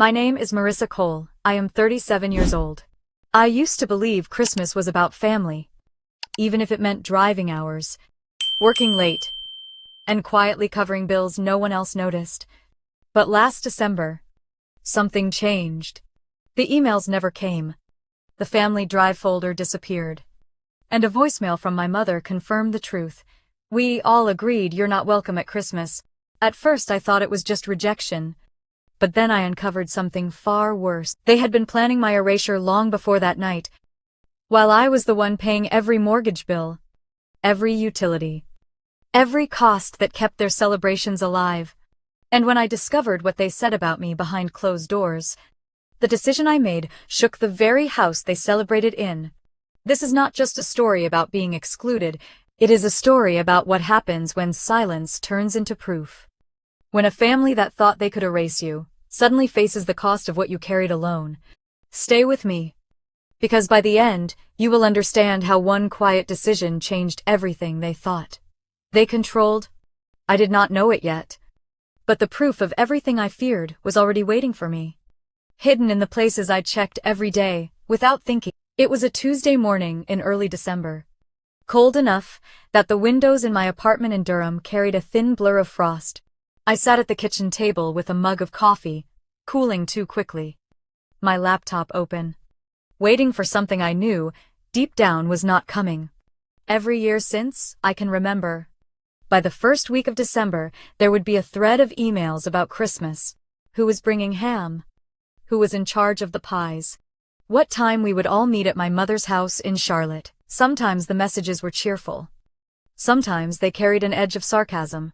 My name is Marissa Cole. I am 37 years old. I used to believe Christmas was about family, even if it meant driving hours, working late, and quietly covering bills no one else noticed. But last December, something changed. The emails never came. The family drive folder disappeared. And a voicemail from my mother confirmed the truth. We all agreed you're not welcome at Christmas. At first I thought it was just rejection. But then I uncovered something far worse. They had been planning my erasure long before that night, while I was the one paying every mortgage bill, every utility, every cost that kept their celebrations alive. And when I discovered what they said about me behind closed doors, the decision I made shook the very house they celebrated in. This is not just a story about being excluded, it is a story about what happens when silence turns into proof. When a family that thought they could erase you suddenly faces the cost of what you carried alone. Stay with me, because by the end, you will understand how one quiet decision changed everything they thought they controlled. I did not know it yet, but the proof of everything I feared was already waiting for me, hidden in the places I checked every day, without thinking. It was a Tuesday morning in early December, cold enough that the windows in my apartment in Durham carried a thin blur of frost. I sat at the kitchen table with a mug of coffee, cooling too quickly, my laptop open, waiting for something I knew, deep down, was not coming. Every year since I can remember, by the first week of December, there would be a thread of emails about Christmas. Who was bringing ham? Who was in charge of the pies? What time we would all meet at my mother's house in Charlotte. Sometimes the messages were cheerful. Sometimes they carried an edge of sarcasm.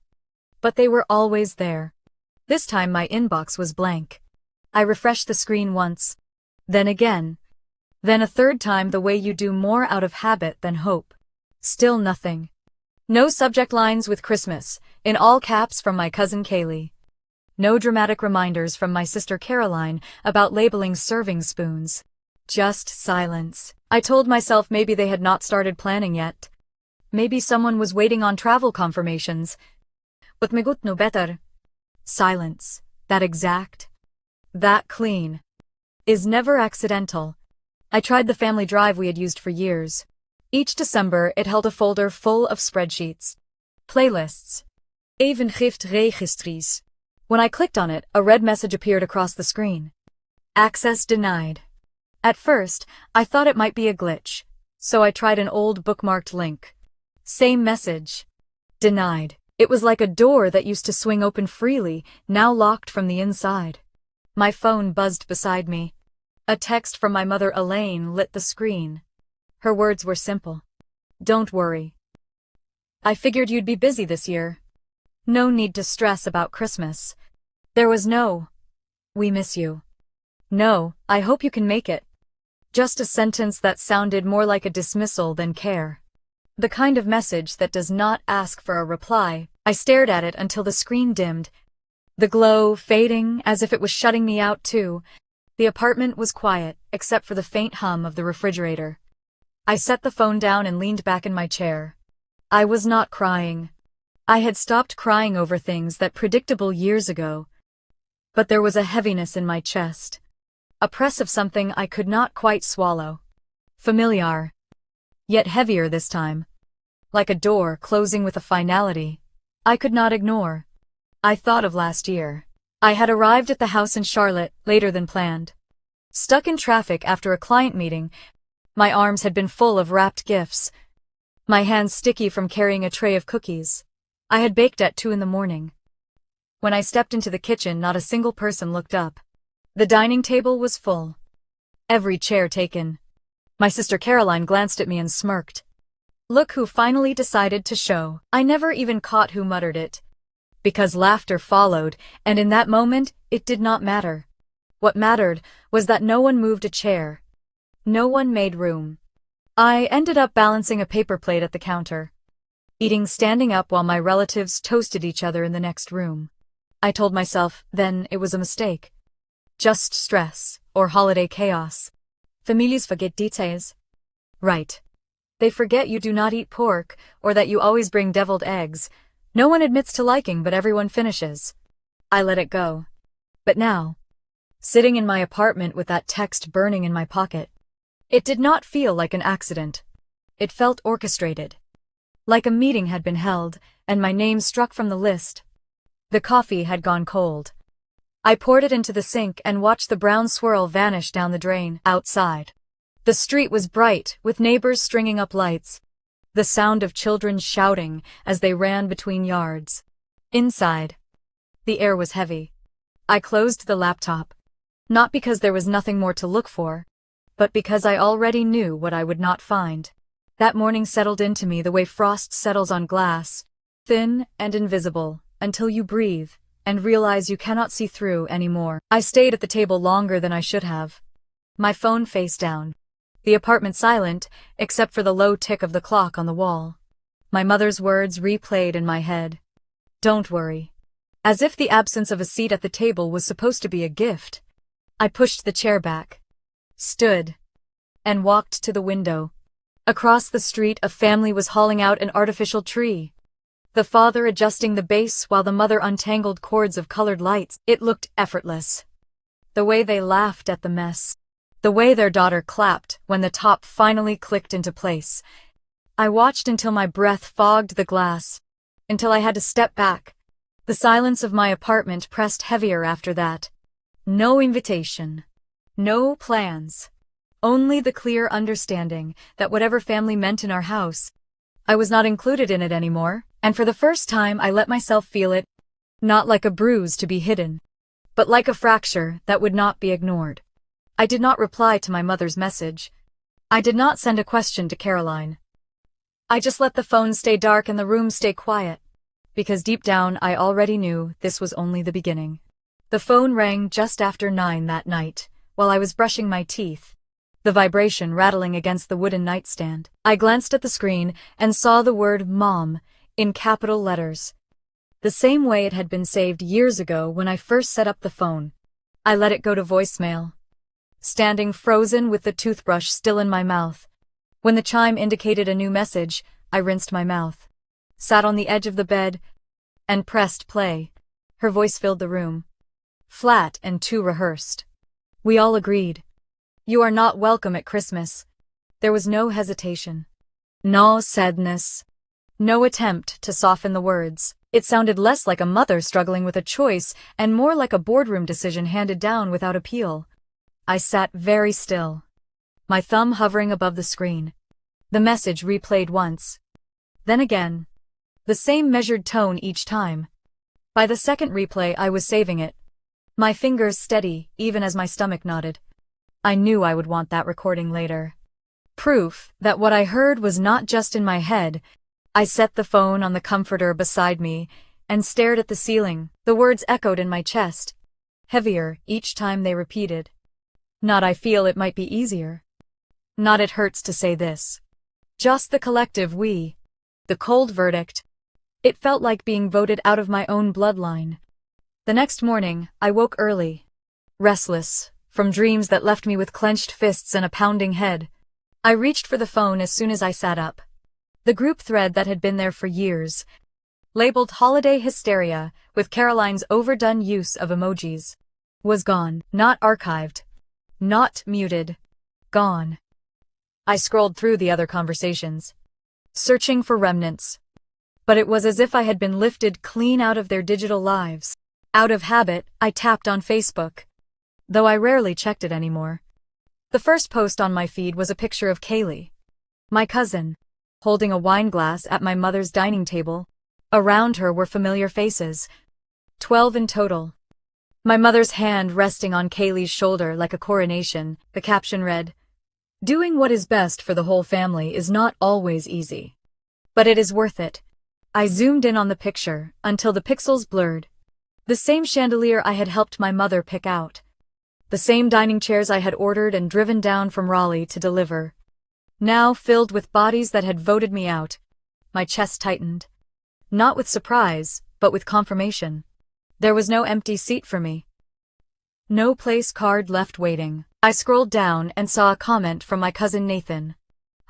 But they were always there. This time my inbox was blank. I refreshed the screen once, then again, then a third time, the way you do, more out of habit than hope. Still nothing. No subject lines with Christmas, in all caps, from my cousin Kaylee. No dramatic reminders from my sister Caroline about labeling serving spoons. Just silence. I told myself maybe they had not started planning yet. Maybe someone was waiting on travel confirmations. But me gut no better. Silence, that exact, that clean, is never accidental. I tried the family drive we had used for years. Each December it held a folder full of spreadsheets, playlists, evengiftregistries. When I clicked on it, a red message appeared across the screen. Access denied. At first, I thought it might be a glitch, so I tried an old bookmarked link. Same message. Denied. It was like a door that used to swing open freely, now locked from the inside. My phone buzzed beside me. A text from my mother Elaine lit the screen. Her words were simple. Don't worry. I figured you'd be busy this year. No need to stress about Christmas. There was no, we miss you. No, I hope you can make it. Just a sentence that sounded more like a dismissal than care. The kind of message that does not ask for a reply. I stared at it until the screen dimmed, the glow fading as if it was shutting me out too. The apartment was quiet, except for the faint hum of the refrigerator. I set the phone down and leaned back in my chair. I was not crying. I had stopped crying over things that predictable years ago. But there was a heaviness in my chest. A press of something I could not quite swallow. Familiar. Yet heavier this time. Like a door closing with a finality I could not ignore. I thought of last year. I had arrived at the house in Charlotte later than planned. Stuck in traffic after a client meeting, my arms had been full of wrapped gifts, my hands sticky from carrying a tray of cookies. I had baked at 2 a.m. When I stepped into the kitchen, not a single person looked up. The dining table was full. Every chair taken. My sister Caroline glanced at me and smirked. Look who finally decided to show. I never even caught who muttered it. Because laughter followed, and in that moment, it did not matter. What mattered was that no one moved a chair. No one made room. I ended up balancing a paper plate at the counter, eating standing up while my relatives toasted each other in the next room. I told myself then it was a mistake. Just stress, or holiday chaos. Families forget details. Right. They forget you do not eat pork, or that you always bring deviled eggs. No one admits to liking, but everyone finishes. I let it go. But now, sitting in my apartment with that text burning in my pocket. It did not feel like an accident. It felt orchestrated. Like a meeting had been held, and my name struck from the list. The coffee had gone cold. I poured it into the sink and watched the brown swirl vanish down the drain. Outside, the street was bright, with neighbors stringing up lights. The sound of children shouting as they ran between yards. Inside, the air was heavy. I closed the laptop. Not because there was nothing more to look for, but because I already knew what I would not find. That morning settled into me the way frost settles on glass, thin and invisible, until you breathe and realize you cannot see through anymore. I stayed at the table longer than I should have. My phone face down. The apartment silent, except for the low tick of the clock on the wall. My mother's words replayed in my head. Don't worry. As if the absence of a seat at the table was supposed to be a gift. I pushed the chair back, stood, and walked to the window. Across the street, a family was hauling out an artificial tree. The father adjusting the base while the mother untangled cords of colored lights. It looked effortless. The way they laughed at the mess. The way their daughter clapped when the top finally clicked into place. I watched until my breath fogged the glass, until I had to step back. The silence of my apartment pressed heavier after that. No invitation. No plans. Only the clear understanding that whatever family meant in our house, I was not included in it anymore, and for the first time I let myself feel it, not like a bruise to be hidden, but like a fracture that would not be ignored. I did not reply to my mother's message. I did not send a question to Caroline. I just let the phone stay dark and the room stay quiet, because deep down I already knew this was only the beginning. The phone rang just after 9 that night, while I was brushing my teeth, the vibration rattling against the wooden nightstand. I glanced at the screen and saw the word Mom in capital letters, the same way it had been saved years ago when I first set up the phone. I let it go to voicemail, standing frozen with the toothbrush still in my mouth. When the chime indicated a new message, I rinsed my mouth, sat on the edge of the bed, and pressed play. Her voice filled the room, flat and too rehearsed. We all agreed. You are not welcome at Christmas. There was no hesitation, no sadness, no attempt to soften the words. It sounded less like a mother struggling with a choice and more like a boardroom decision handed down without appeal. I sat very still, my thumb hovering above the screen. The message replayed once, then again, the same measured tone each time. By the second replay I was saving it, my fingers steady even as my stomach nodded. I knew I would want that recording later. Proof that what I heard was not just in my head. I set the phone on the comforter beside me and stared at the ceiling. The words echoed in my chest, heavier each time they repeated. Not I feel it might be easier. Not it hurts to say this. Just the collective we. The cold verdict. It felt like being voted out of my own bloodline. The next morning, I woke early, restless, from dreams that left me with clenched fists and a pounding head. I reached for the phone as soon as I sat up. The group thread that had been there for years, labeled Holiday Hysteria with Caroline's overdone use of emojis, was gone. Not archived. Not muted. Gone. I scrolled through the other conversations, searching for remnants. But it was as if I had been lifted clean out of their digital lives. Out of habit, I tapped on Facebook, though I rarely checked it anymore. The first post on my feed was a picture of Kaylee, my cousin, holding a wine glass at my mother's dining table. Around her were familiar faces, 12 in total. My mother's hand resting on Kaylee's shoulder like a coronation. The caption read, "Doing what is best for the whole family is not always easy, but it is worth it." I zoomed in on the picture until the pixels blurred. The same chandelier I had helped my mother pick out. The same dining chairs I had ordered and driven down from Raleigh to deliver. Now filled with bodies that had voted me out. My chest tightened. Not with surprise, but with confirmation. There was no empty seat for me. No place card left waiting. I scrolled down and saw a comment from my cousin Nathan.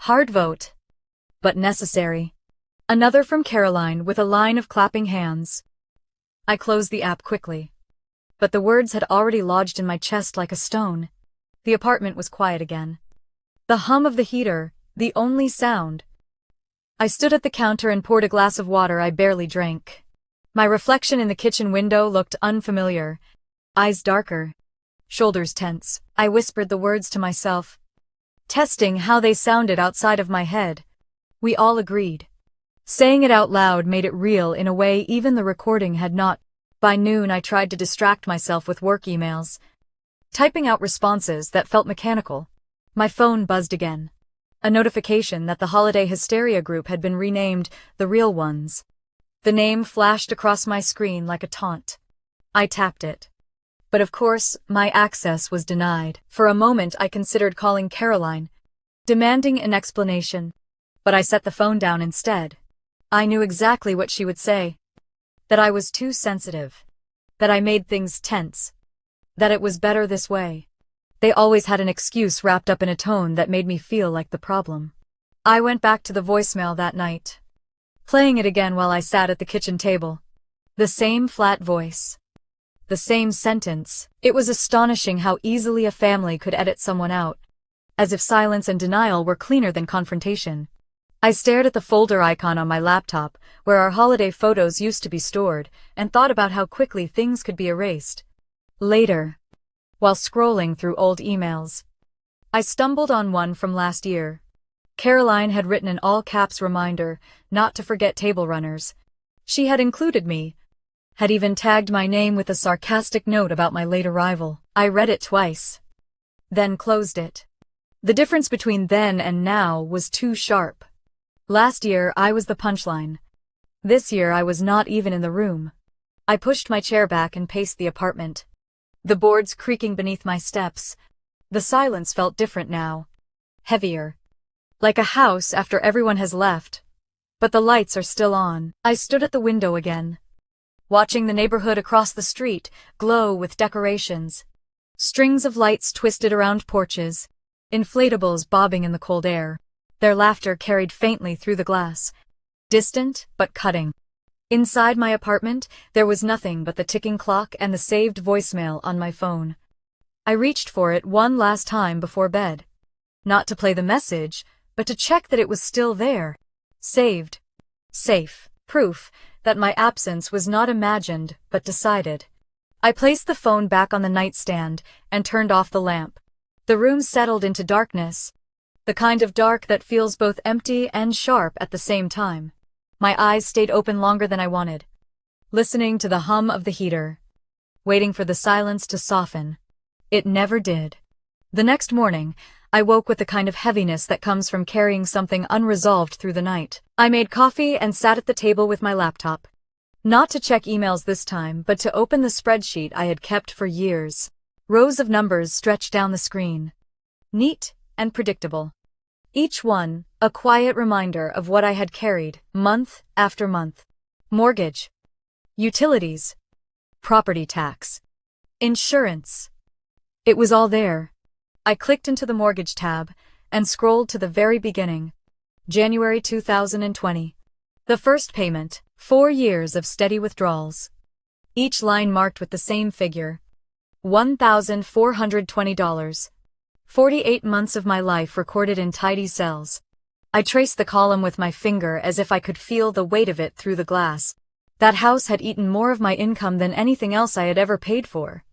Hard vote, but necessary. Another from Caroline with a line of clapping hands. I closed the app quickly. but the words had already lodged in my chest like a stone. The apartment was quiet again. The hum of the heater, the only sound. I stood at the counter and poured a glass of water I barely drank. My reflection in the kitchen window looked unfamiliar. Eyes darker. Shoulders tense. I whispered the words to myself, testing how they sounded outside of my head. We all agreed. Saying it out loud made it real in a way even the recording had not. By noon I tried to distract myself with work emails, typing out responses that felt mechanical. My phone buzzed again. A notification that the holiday hysteria group had been renamed The Real Ones. The name flashed across my screen like a taunt. I tapped it. But of course, my access was denied. For a moment I considered calling Caroline, demanding an explanation. But I set the phone down instead. I knew exactly what she would say. That I was too sensitive. That I made things tense. That it was better this way. They always had an excuse wrapped up in a tone that made me feel like the problem. I went back to the voicemail that night, playing it again while I sat at the kitchen table. The same flat voice. The same sentence. It was astonishing how easily a family could edit someone out, as if silence and denial were cleaner than confrontation. I stared at the folder icon on my laptop, where our holiday photos used to be stored, and thought about how quickly things could be erased. Later, while scrolling through old emails, I stumbled on one from last year. Caroline had written an all-caps reminder not to forget table runners. She had included me, had even tagged my name with a sarcastic note about my late arrival. I read it twice, then closed it. The difference between then and now was too sharp. Last year, I was the punchline. This year, I was not even in the room. I pushed my chair back and paced the apartment. The boards creaking beneath my steps. The silence felt different now. Heavier. Like a house after everyone has left. But the lights are still on. I stood at the window again, watching the neighborhood across the street glow with decorations. Strings of lights twisted around porches. Inflatables bobbing in the cold air. Their laughter carried faintly through the glass. Distant, but cutting. Inside my apartment, there was nothing but the ticking clock and the saved voicemail on my phone. I reached for it one last time before bed. Not to play the message, but to check that it was still there. Saved. Safe. Proof that my absence was not imagined, but decided. I placed the phone back on the nightstand and turned off the lamp. The room settled into darkness. The kind of dark that feels both empty and sharp at the same time. My eyes stayed open longer than I wanted, listening to the hum of the heater, waiting for the silence to soften. It never did. The next morning, I woke with the kind of heaviness that comes from carrying something unresolved through the night. I made coffee and sat at the table with my laptop. Not to check emails this time, but to open the spreadsheet I had kept for years. Rows of numbers stretched down the screen. Neat and predictable. Each one, a quiet reminder of what I had carried, month after month. Mortgage. Utilities. Property tax. Insurance. It was all there. I clicked into the mortgage tab and scrolled to the very beginning. January 2020. The first payment, 4 years of steady withdrawals. Each line marked with the same figure. $1,420. 48 months of my life recorded in tidy cells. I traced the column with my finger as if I could feel the weight of it through the glass. That house had eaten more of my income than anything else I had ever paid for.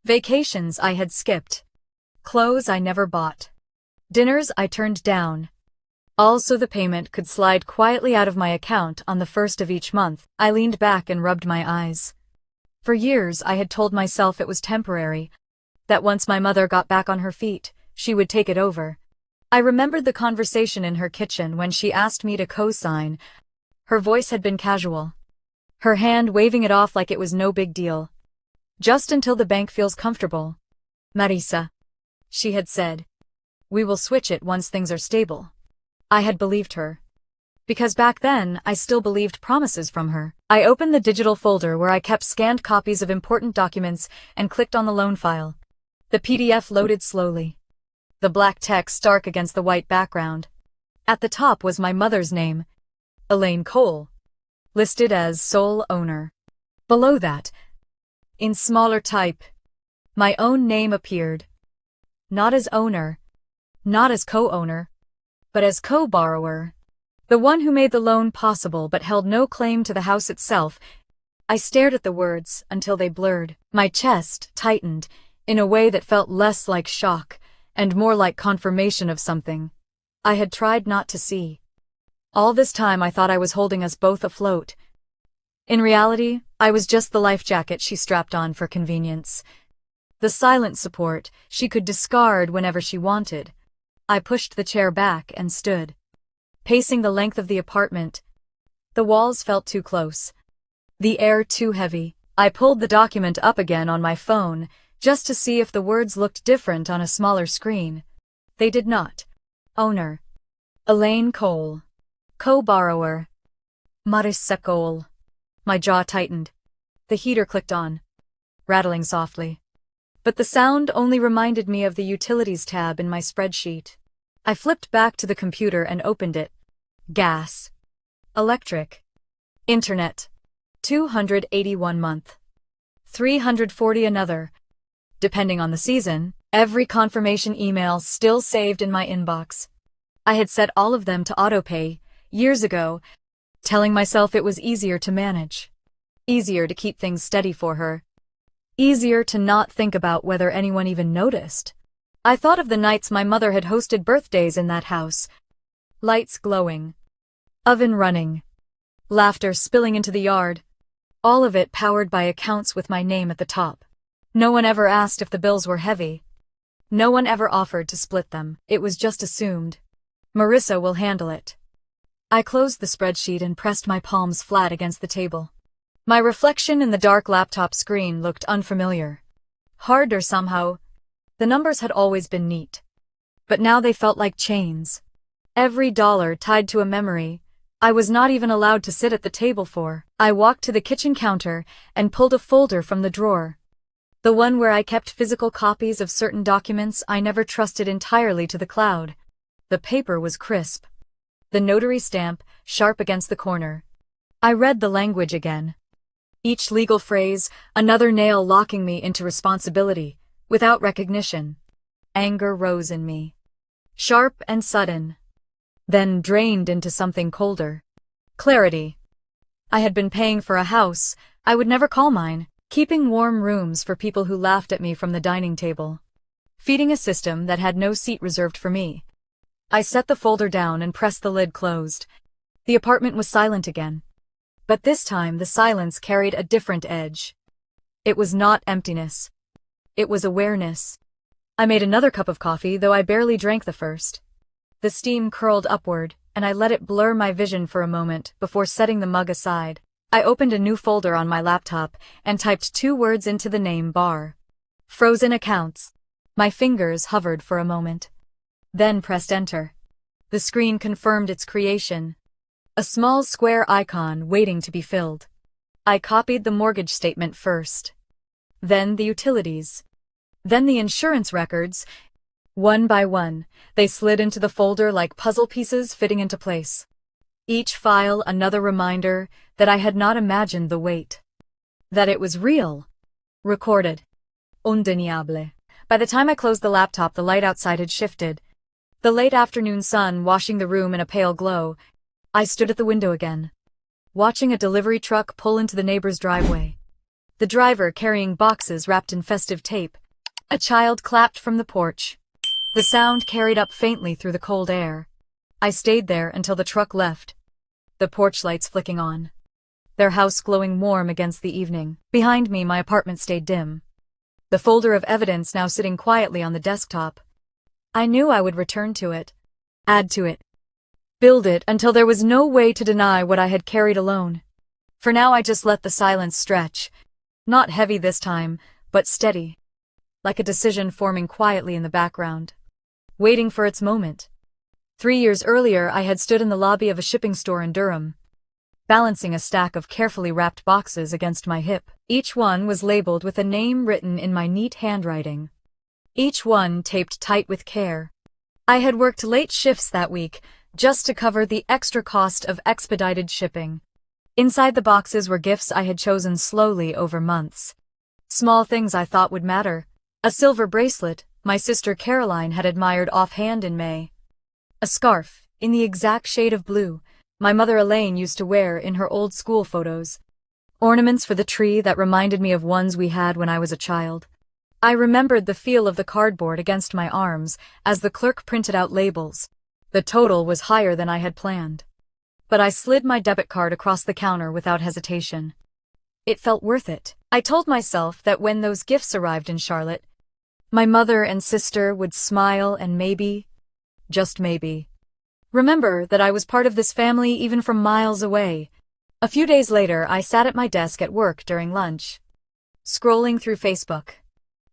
Vacations I had skipped. Clothes I never bought. Dinners I turned down. Also the payment could slide quietly out of my account on the first of each month. I leaned back and rubbed my eyes. For years I had told myself it was temporary, that once my mother got back on her feet, she would take it over. I remembered the conversation in her kitchen when she asked me to co-sign. Her voice had been casual, her hand waving it off like it was no big deal. Just until the bank feels comfortable. Marisa, she had said. We will switch it once things are stable. I had believed her. Because back then, I still believed promises from her. I opened the digital folder where I kept scanned copies of important documents and clicked on the loan file. The PDF loaded slowly. The black text stark against the white background. At the top was my mother's name, Elaine Cole, listed as sole owner. Below that, In smaller type, my own name appeared. Not as owner, not as co-owner, but as co-borrower. The one who made the loan possible but held no claim to the house itself. I stared at the words until they blurred. My chest tightened in a way that felt less like shock and more like confirmation of something I had tried not to see. All this time I thought I was holding us both afloat. In reality, I was just the life jacket she strapped on for convenience. The silent support she could discard whenever she wanted. I pushed the chair back and stood, pacing the length of the apartment. The walls felt too close, the air too heavy. I pulled the document up again on my phone, just to see if the words looked different on a smaller screen. They did not. Owner: Elaine Cole. Co-borrower: Marissa Cole. My jaw tightened. The heater clicked on, rattling softly. But the sound only reminded me of the Utilities tab in my spreadsheet. I flipped back to the computer and opened it. Gas. Electric. Internet. 281 month. 340 another. Depending on the season, every confirmation email still saved in my inbox. I had set all of them to autopay years ago, telling myself it was easier to manage. Easier to keep things steady for her. Easier to not think about whether anyone even noticed. I thought of the nights my mother had hosted birthdays in that house. Lights glowing. Oven running. Laughter spilling into the yard. All of it powered by accounts with my name at the top. No one ever asked if the bills were heavy. No one ever offered to split them. It was just assumed. Marissa will handle it. I closed the spreadsheet and pressed my palms flat against the table. My reflection in the dark laptop screen looked unfamiliar. Harder somehow. The numbers had always been neat. But now they felt like chains. Every dollar tied to a memory I was not even allowed to sit at the table for. I walked to the kitchen counter and pulled a folder from the drawer. The one where I kept physical copies of certain documents I never trusted entirely to the cloud. The paper was crisp. The notary stamp sharp against the corner. I read the language again. Each legal phrase, another nail locking me into responsibility, without recognition. Anger rose in me. Sharp and sudden. Then drained into something colder. Clarity. I had been paying for a house I would never call mine, keeping warm rooms for people who laughed at me from the dining table, feeding a system that had no seat reserved for me. I set the folder down and pressed the lid closed. The apartment was silent again. But this time the silence carried a different edge. It was not emptiness. It was awareness. I made another cup of coffee, though I barely drank the first. The steam curled upward, and I let it blur my vision for a moment before setting the mug aside. I opened a new folder on my laptop and typed 2 words into the name bar. Frozen accounts. My fingers hovered for a moment. Then pressed enter. The screen confirmed its creation. A small square icon waiting to be filled. I copied the mortgage statement first. Then the utilities. Then the insurance records. One by one, they slid into the folder like puzzle pieces fitting into place. Each file another reminder that I had not imagined the weight. That it was real. Recorded. Undeniable. By the time I closed the laptop, the light outside had shifted. The late afternoon sun washing the room in a pale glow. I stood at the window again, watching a delivery truck pull into the neighbor's driveway. The driver carrying boxes wrapped in festive tape. A child clapped from the porch. The sound carried up faintly through the cold air. I stayed there until the truck left, the porch lights flicking on, their house glowing warm against the evening. Behind me, my apartment stayed dim. The folder of evidence now sitting quietly on the desktop. I knew I would return to it, add to it, build it until there was no way to deny what I had carried alone. For now I just let the silence stretch, not heavy this time, but steady, like a decision forming quietly in the background, waiting for its moment. 3 years earlier I had stood in the lobby of a shipping store in Durham, balancing a stack of carefully wrapped boxes against my hip. Each one was labeled with a name written in my neat handwriting. Each one taped tight with care. I had worked late shifts that week, just to cover the extra cost of expedited shipping. Inside the boxes were gifts I had chosen slowly over months. Small things I thought would matter. A silver bracelet my sister Caroline had admired offhand in May. A scarf, in the exact shade of blue, my mother Elaine used to wear in her old school photos. Ornaments for the tree that reminded me of ones we had when I was a child. I remembered the feel of the cardboard against my arms as the clerk printed out labels. The total was higher than I had planned. But I slid my debit card across the counter without hesitation. It felt worth it. I told myself that when those gifts arrived in Charlotte, my mother and sister would smile and maybe, just maybe, remember that I was part of this family even from miles away. A few days later, I sat at my desk at work during lunch, scrolling through Facebook.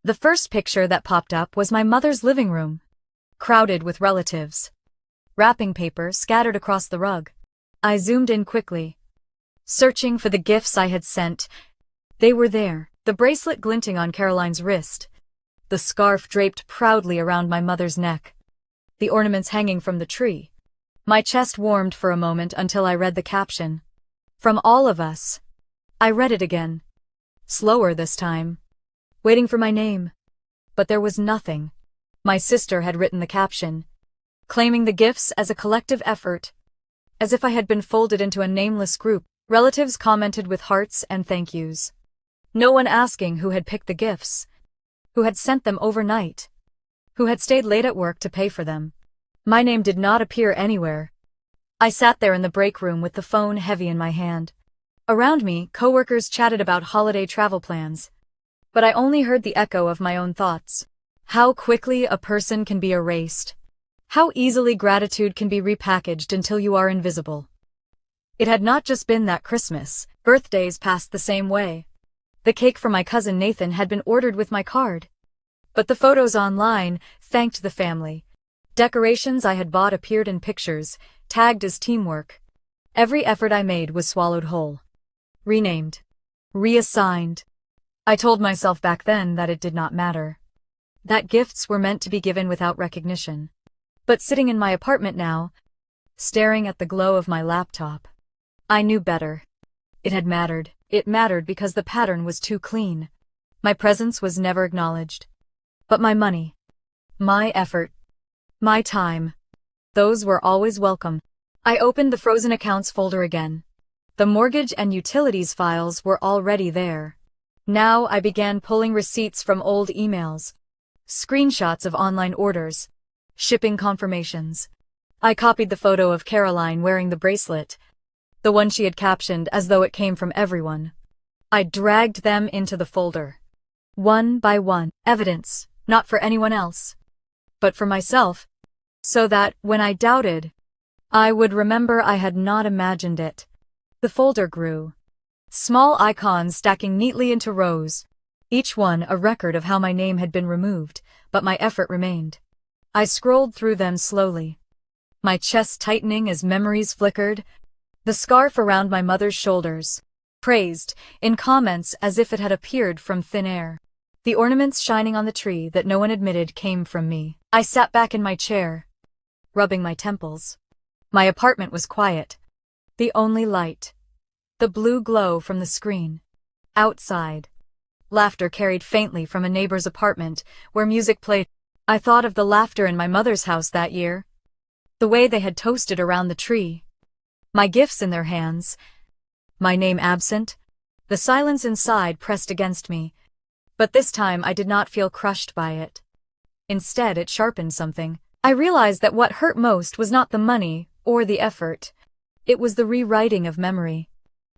The first picture that popped up was my mother's living room, crowded with relatives. Wrapping paper scattered across the rug. I zoomed in quickly, searching for the gifts I had sent. They were there, the bracelet glinting on Caroline's wrist, the scarf draped proudly around my mother's neck, the ornaments hanging from the tree. My chest warmed for a moment until I read the caption. From all of us. I read it again. Slower this time. Waiting for my name. But there was nothing. My sister had written the caption, claiming the gifts as a collective effort. As if I had been folded into a nameless group, relatives commented with hearts and thank yous. No one asking who had picked the gifts, who had sent them overnight, who had stayed late at work to pay for them. My name did not appear anywhere. I sat there in the break room with the phone heavy in my hand. Around me, coworkers chatted about holiday travel plans. But I only heard the echo of my own thoughts. How quickly a person can be erased. How easily gratitude can be repackaged until you are invisible. It had not just been that Christmas. Birthdays passed the same way. The cake for my cousin Nathan had been ordered with my card. But the photos online thanked the family. Decorations I had bought appeared in pictures, tagged as teamwork. Every effort I made was swallowed whole. Renamed. Reassigned. I told myself back then that it did not matter. That gifts were meant to be given without recognition. But sitting in my apartment now, staring at the glow of my laptop, I knew better. It had mattered. It mattered because the pattern was too clean. My presence was never acknowledged. But my money, my effort, my time, those were always welcome. I opened the frozen accounts folder again. The mortgage and utilities files were already there. Now I began pulling receipts from old emails, screenshots of online orders, shipping confirmations. I copied the photo of Caroline wearing the bracelet, the one she had captioned as though it came from everyone. I dragged them into the folder. One by one, evidence, not for anyone else, but for myself, so that, when I doubted, I would remember I had not imagined it. The folder grew. Small icons stacking neatly into rows, each one a record of how my name had been removed, but my effort remained. I scrolled through them slowly, my chest tightening as memories flickered. The scarf around my mother's shoulders, praised, in comments as if it had appeared from thin air. The ornaments shining on the tree that no one admitted came from me. I sat back in my chair, rubbing my temples. My apartment was quiet. The only light, the blue glow from the screen. Outside, laughter carried faintly from a neighbor's apartment where music played. I thought of the laughter in my mother's house that year, the way they had toasted around the tree, my gifts in their hands, my name absent. The silence inside pressed against me, but this time I did not feel crushed by it. Instead, it sharpened something. I realized that what hurt most was not the money or the effort. It was the rewriting of memory.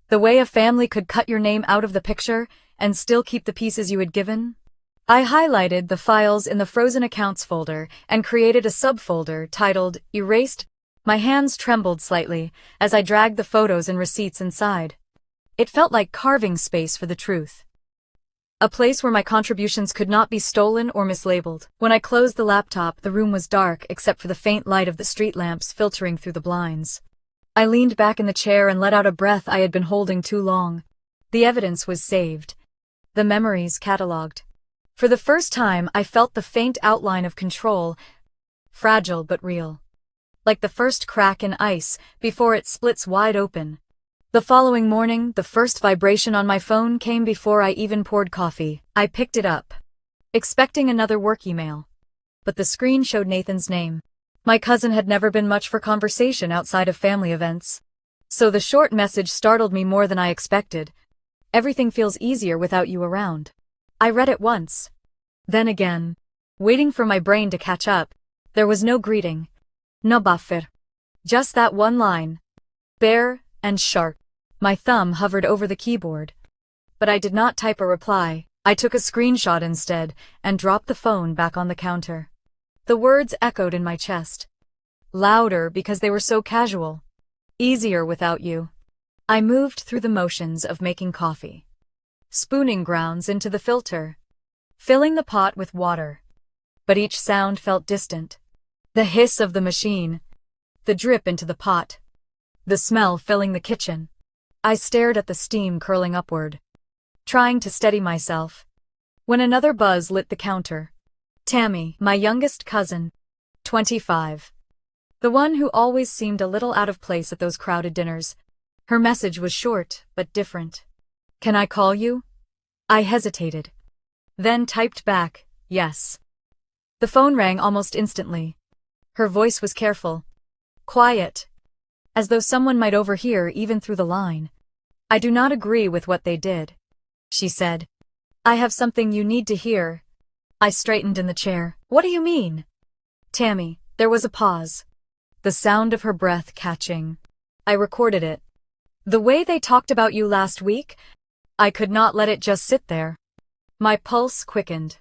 The way a family could cut your name out of the picture and still keep the pieces you had given. I highlighted the files in the frozen accounts folder and created a subfolder titled Erased. My hands trembled slightly as I dragged the photos and receipts inside. It felt like carving space for the truth. A place where my contributions could not be stolen or mislabeled. When I closed the laptop, the room was dark except for the faint light of the street lamps filtering through the blinds. I leaned back in the chair and let out a breath I had been holding too long. The evidence was saved. The memories catalogued. For the first time, I felt the faint outline of control, fragile but real. Like the first crack in ice before it splits wide open. The following morning, the first vibration on my phone came before I even poured coffee. I picked it up, expecting another work email. But the screen showed Nathan's name. My cousin had never been much for conversation outside of family events. So the short message startled me more than I expected. Everything feels easier without you around. I read it once. Then again. Waiting for my brain to catch up. There was no greeting. No buffer. Just that one line. Bare and sharp. My thumb hovered over the keyboard. But I did not type a reply. I took a screenshot instead and dropped the phone back on the counter. The words echoed in my chest. Louder because they were so casual. Easier without you. I moved through the motions of making coffee. Spooning grounds into the filter. Filling the pot with water. But each sound felt distant. The hiss of the machine. The drip into the pot. The smell filling the kitchen. I stared at the steam curling upward, trying to steady myself, when another buzz lit the counter. Tammy, my youngest cousin, 25. The one who always seemed a little out of place at those crowded dinners. Her message was short, but different. Can I call you? I hesitated. Then typed back, yes. The phone rang almost instantly. Her voice was careful. Quiet. As though someone might overhear even through the line. I do not agree with what they did, she said. I have something you need to hear. I straightened in the chair. What do you mean? Tammy, there was a pause. The sound of her breath catching. I recorded it. The way they talked about you last week, I could not let it just sit there. My pulse quickened.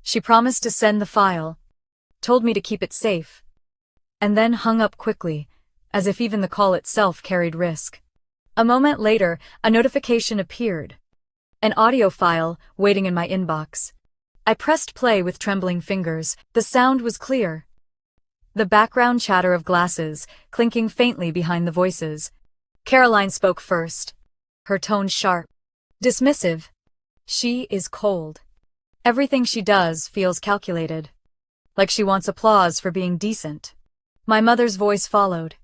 She promised to send the file, told me to keep it safe, and then hung up quickly, as if even the call itself carried risk. A moment later, a notification appeared. An audio file waiting in my inbox. I pressed play with trembling fingers. The sound was clear. The background chatter of glasses, clinking faintly behind the voices. Caroline spoke first. Her tone sharp. Dismissive. She is cold. Everything she does feels calculated. Like she wants applause for being decent. My mother's voice followed.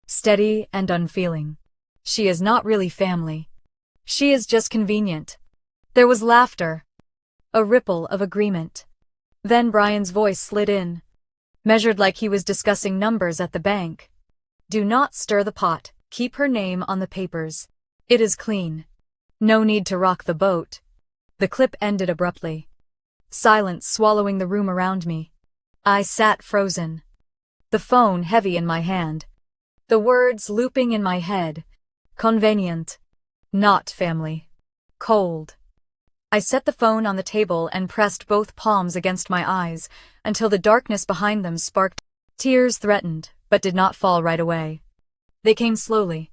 Steady and unfeeling. She is not really family. She is just convenient. There was laughter. A ripple of agreement. Then Brian's voice slid in. Measured like he was discussing numbers at the bank. Do not stir the pot. Keep her name on the papers. It is clean. No need to rock the boat. The clip ended abruptly. Silence swallowing the room around me. I sat frozen. The phone heavy in my hand. The words looping in my head. Convenient. Not family. Cold. I set the phone on the table and pressed both palms against my eyes until the darkness behind them sparked. Tears threatened, but did not fall right away. They came slowly.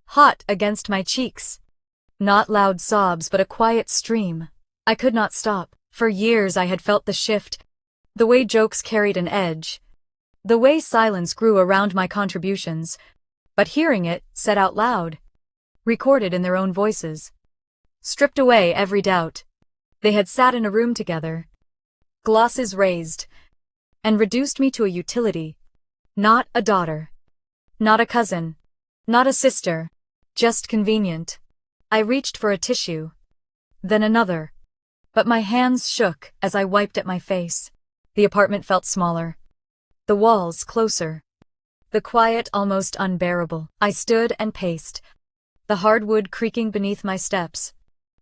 Hot against my cheeks. Not loud sobs, but a quiet stream. I could not stop. For years I had felt the shift. The way jokes carried an edge. The way silence grew around my contributions. But hearing it, said out loud. Recorded in their own voices. Stripped away every doubt. They had sat in a room together. Glosses raised. And reduced me to a utility. Not a daughter. Not a cousin. Not a sister. Just convenient. I reached for a tissue. Then another. But my hands shook as I wiped at my face. The apartment felt smaller. The walls closer. The quiet almost unbearable. I stood and paced. The hardwood creaking beneath my steps.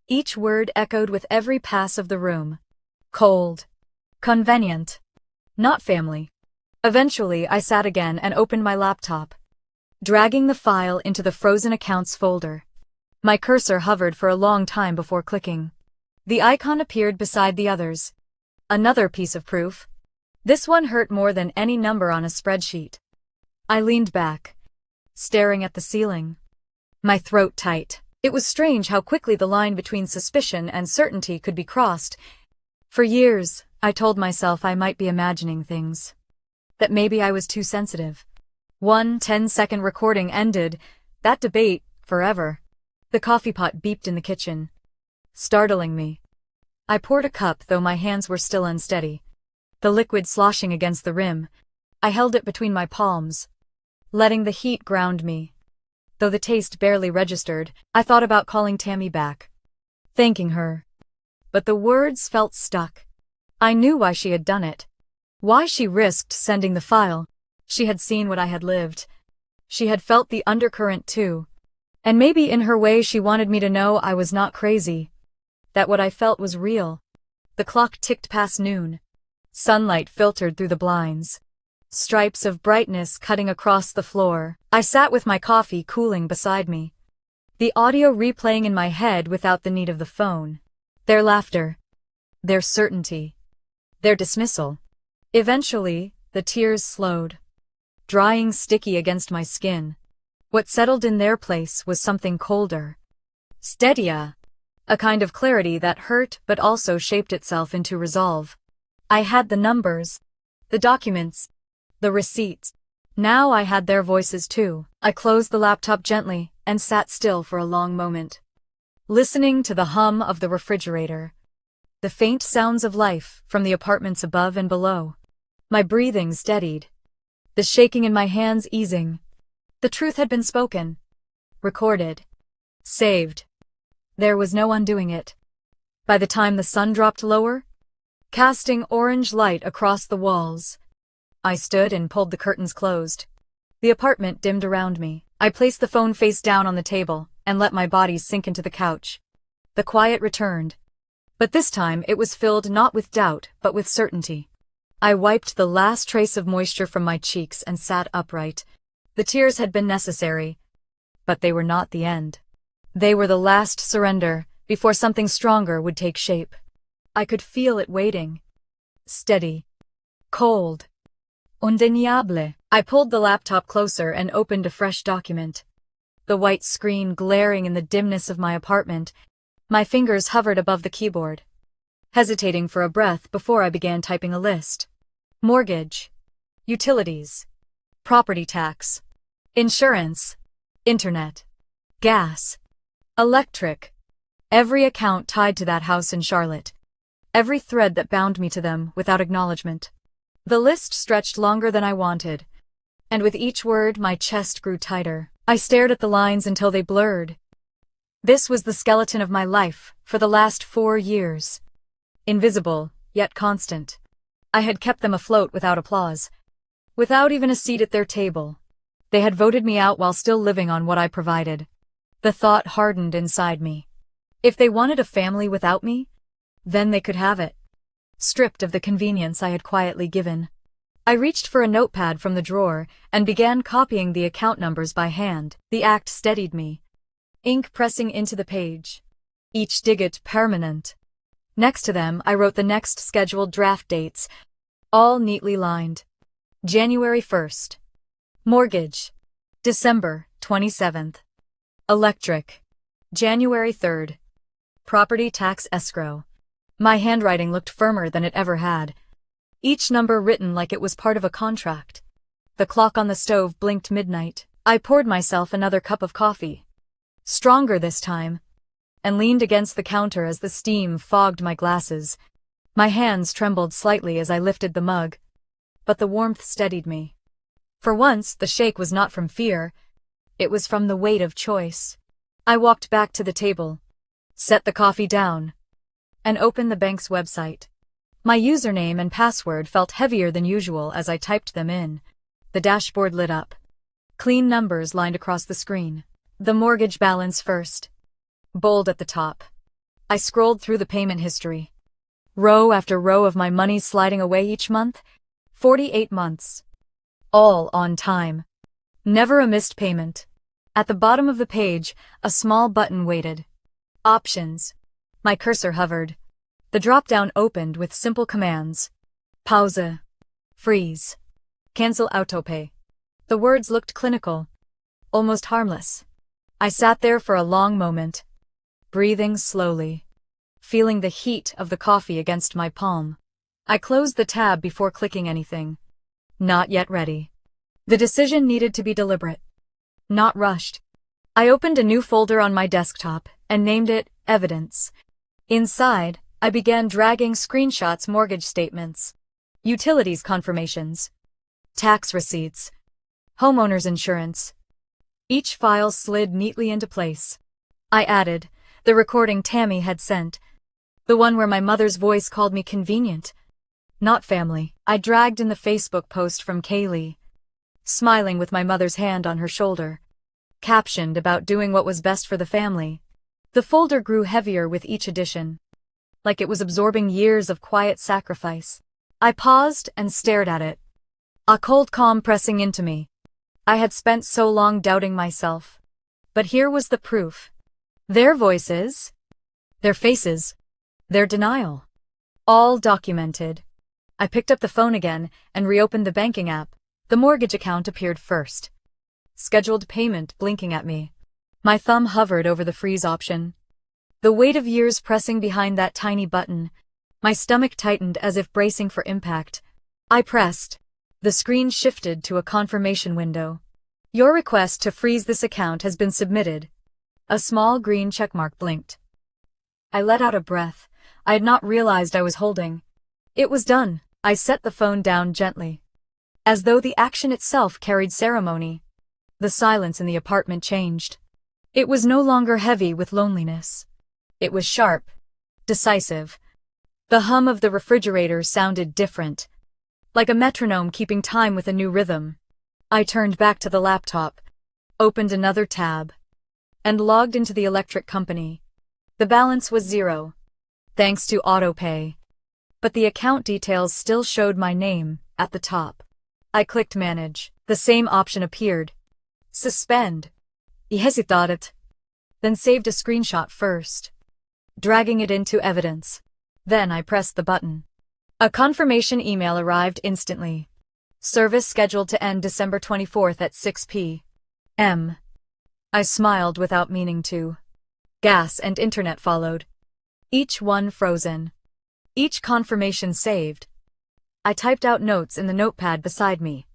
Each word echoed with every pass of the room. Cold. Convenient. Not family. Eventually, I sat again and opened my laptop, dragging the file into the frozen accounts folder. My cursor hovered for a long time before clicking. The icon appeared beside the others. Another piece of proof. This one hurt more than any number on a spreadsheet. I leaned back, staring at the ceiling. My throat tight. It was strange how quickly the line between suspicion and certainty could be crossed. For years, I told myself I might be imagining things. That maybe I was too sensitive. One 10-second recording ended. That debate, forever. The coffee pot beeped in the kitchen, startling me. I poured a cup, though my hands were still unsteady. The liquid sloshing against the rim. I held it between my palms, letting the heat ground me. Though the taste barely registered, I thought about calling Tammy back, thanking her. But the words felt stuck. I knew why she had done it. Why she risked sending the file. She had seen what I had lived. She had felt the undercurrent too. And maybe in her way she wanted me to know I was not crazy. That what I felt was real. The clock ticked past noon. Sunlight filtered through the blinds. Stripes of brightness cutting across the floor. I sat with my coffee cooling beside me. The audio replaying in my head without the need of the phone. Their laughter. Their certainty. Their dismissal. Eventually, the tears slowed, drying sticky against my skin. What settled in their place was something colder. Steadier. A kind of clarity that hurt but also shaped itself into resolve. I had the numbers, the documents, the receipts. Now I had their voices too. I closed the laptop gently and sat still for a long moment, listening to the hum of the refrigerator, the faint sounds of life from the apartments above and below. My breathing steadied, the shaking in my hands easing. The truth had been spoken, recorded, saved. There was no undoing it. By the time the sun dropped lower, casting orange light across the walls, I stood and pulled the curtains closed. The apartment dimmed around me. I placed the phone face down on the table and let my body sink into the couch. The quiet returned. But this time it was filled not with doubt but with certainty. I wiped the last trace of moisture from my cheeks and sat upright. The tears had been necessary, but they were not the end. They were the last surrender before something stronger would take shape. I could feel it waiting. Steady. Cold. Undeniable. I pulled the laptop closer and opened a fresh document. The white screen glaring in the dimness of my apartment, my fingers hovered above the keyboard, hesitating for a breath before I began typing a list. Mortgage. Utilities. Property tax. Insurance. Internet. Gas. Electric. Every account tied to that house in Charlotte. Every thread that bound me to them without acknowledgement. The list stretched longer than I wanted, and with each word my chest grew tighter. I stared at the lines until they blurred. This was the skeleton of my life for the last 4 years. Invisible, yet constant. I had kept them afloat without applause, without even a seat at their table. They had voted me out while still living on what I provided. The thought hardened inside me. If they wanted a family without me, then they could have it. Stripped of the convenience I had quietly given. I reached for a notepad from the drawer and began copying the account numbers by hand. The act steadied me, ink pressing into the page, each digit permanent. Next to them I wrote the next scheduled draft dates, all neatly lined. January 1st. Mortgage. December 27th. Electric. January 3rd. Property tax escrow. My handwriting looked firmer than it ever had. Each number written like it was part of a contract. The clock on the stove blinked midnight. I poured myself another cup of coffee. Stronger this time, and leaned against the counter as the steam fogged my glasses. My hands trembled slightly as I lifted the mug, but the warmth steadied me. For once, the shake was not from fear. It was from the weight of choice. I walked back to the table, set the coffee down, and opened the bank's website. My username and password felt heavier than usual as I typed them in. The dashboard lit up. Clean numbers lined across the screen. The mortgage balance first, bold at the top. I scrolled through the payment history. Row after row of my money sliding away each month. 48 months. All on time. Never a missed payment. At the bottom of the page, a small button waited. Options. My cursor hovered. The drop-down opened with simple commands. Pause. Freeze. Cancel autopay. The words looked clinical, almost harmless. I sat there for a long moment, breathing slowly, feeling the heat of the coffee against my palm. I closed the tab before clicking anything. Not yet ready. The decision needed to be deliberate, not rushed. I opened a new folder on my desktop and named it Evidence. Inside, I began dragging screenshots, mortgage statements, utilities confirmations, tax receipts, homeowner's insurance. Each file slid neatly into place. I added the recording Tammy had sent, the one where my mother's voice called me convenient, not family. I dragged in the Facebook post from Kaylee, smiling with my mother's hand on her shoulder, captioned about doing what was best for the family. The folder grew heavier with each edition, like it was absorbing years of quiet sacrifice. I paused and stared at it, a cold calm pressing into me. I had spent so long doubting myself. But here was the proof. Their voices, their faces, their denial. All documented. I picked up the phone again and reopened the banking app. The mortgage account appeared first. Scheduled payment blinking at me. My thumb hovered over the freeze option. The weight of years pressing behind that tiny button. My stomach tightened as if bracing for impact. I pressed. The screen shifted to a confirmation window. Your request to freeze this account has been submitted. A small green checkmark blinked. I let out a breath I had not realized I was holding. It was done. I set the phone down gently, as though the action itself carried ceremony. The silence in the apartment changed. It was no longer heavy with loneliness. It was sharp, decisive. The hum of the refrigerator sounded different, like a metronome keeping time with a new rhythm. I turned back to the laptop, opened another tab, and logged into the electric company. The balance was 0, thanks to autopay, but the account details still showed my name at the top. I clicked Manage. The same option appeared. Suspend. I hesitated, then saved a screenshot first, dragging it into evidence. Then I pressed the button. A confirmation email arrived instantly. Service scheduled to end December 24th at 6 p.m. I smiled without meaning to. Gas and internet followed, each one frozen, each confirmation saved. I typed out notes in the notepad beside me.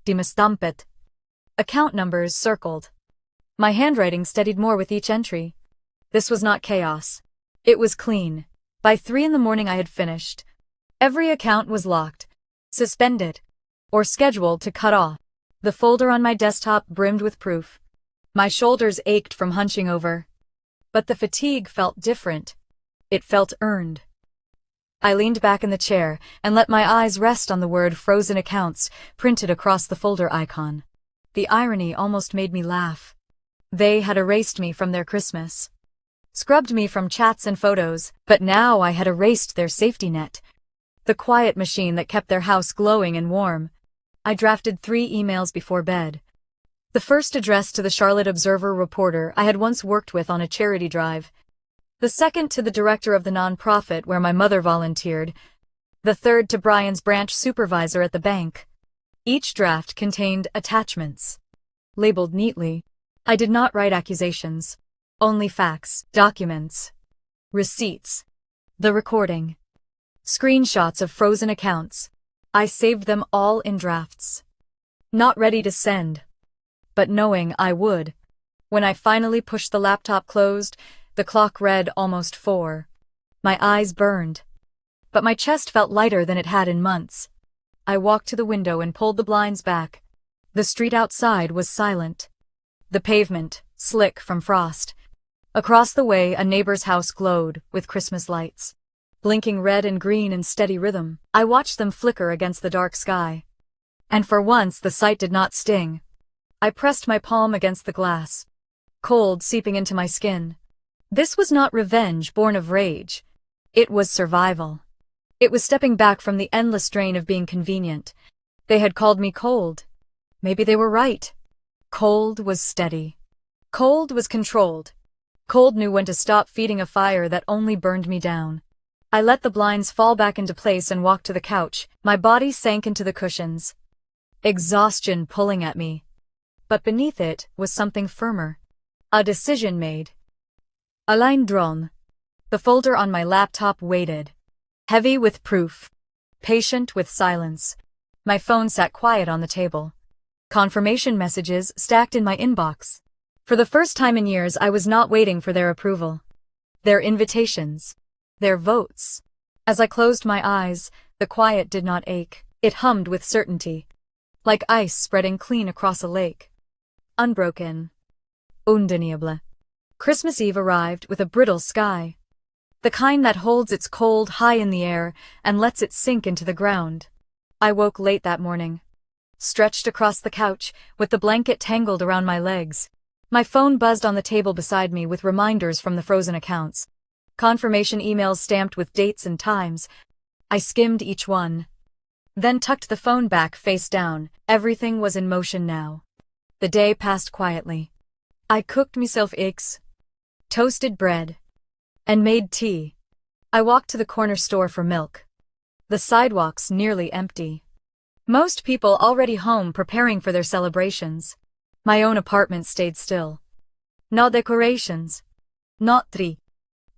Dimastampet. Account numbers circled. My handwriting steadied more with each entry. This was not chaos. It was clean. By 3 a.m. I had finished. Every account was locked, suspended, or scheduled to cut off. The folder on my desktop brimmed with proof. My shoulders ached from hunching over. But the fatigue felt different. It felt earned. I leaned back in the chair and let my eyes rest on the word frozen accounts printed across the folder icon. The irony almost made me laugh. They had erased me from their Christmas, scrubbed me from chats and photos, but now I had erased their safety net, the quiet machine that kept their house glowing and warm. I drafted 3 emails before bed. The first addressed to the Charlotte Observer reporter I had once worked with on a charity drive. The second to the director of the nonprofit where my mother volunteered. The third to Brian's branch supervisor at the bank. Each draft contained attachments, labeled neatly. I did not write accusations, only facts, documents, receipts, the recording, screenshots of frozen accounts. I saved them all in drafts. Not ready to send, but knowing I would. When I finally pushed the laptop closed, the clock read almost 4. My eyes burned, but my chest felt lighter than it had in months. I walked to the window and pulled the blinds back. The street outside was silent. The pavement, slick from frost. Across the way, a neighbor's house glowed with Christmas lights, blinking red and green in steady rhythm. I watched them flicker against the dark sky. And for once, the sight did not sting. I pressed my palm against the glass, cold seeping into my skin. This was not revenge born of rage. It was survival. It was stepping back from the endless drain of being convenient. They had called me cold. Maybe they were right. Cold was steady. Cold was controlled. Cold knew when to stop feeding a fire that only burned me down. I let the blinds fall back into place and walked to the couch. My body sank into the cushions, exhaustion pulling at me. But beneath it was something firmer. A decision made. A line drawn. The folder on my laptop waited. Heavy with proof. Patient with silence. My phone sat quiet on the table. Confirmation messages stacked in my inbox. For the first time in years, I was not waiting for their approval. Their invitations. Their votes. As I closed my eyes, the quiet did not ache. It hummed with certainty, like ice spreading clean across a lake. unbroken. Undeniable. Christmas Eve arrived with a brittle sky. The kind that holds its cold high in the air and lets it sink into the ground. I woke late that morning. Stretched across the couch, with the blanket tangled around my legs. My phone buzzed on the table beside me with reminders from the frozen accounts. Confirmation emails stamped with dates and times. I skimmed each one. Then tucked the phone back face down. Everything was in motion now. The day passed quietly. I cooked myself eggs, toasted bread, and made tea. I walked to the corner store for milk. The sidewalks nearly empty. Most people already home preparing for their celebrations. My own apartment stayed still. No decorations. Not tree.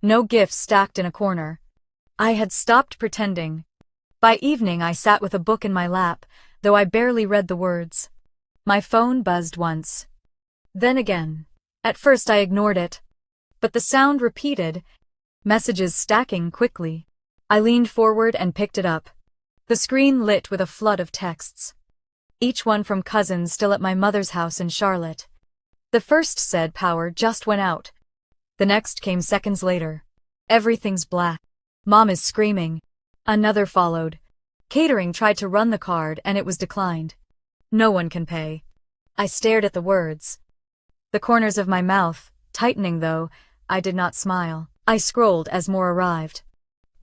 No gifts stacked in a corner. I had stopped pretending. By evening I sat with a book in my lap, though I barely read the words. My phone buzzed once. Then again. At first I ignored it. But the sound repeated, messages stacking quickly. I leaned forward and picked it up. The screen lit with a flood of texts. Each one from cousins still at my mother's house in Charlotte. The first said power just went out. The next came seconds later. Everything's black. Mom is screaming. Another followed. Catering tried to run the card and it was declined. No one can pay. I stared at the words. The corners of my mouth, tightening though, I did not smile. I scrolled as more arrived.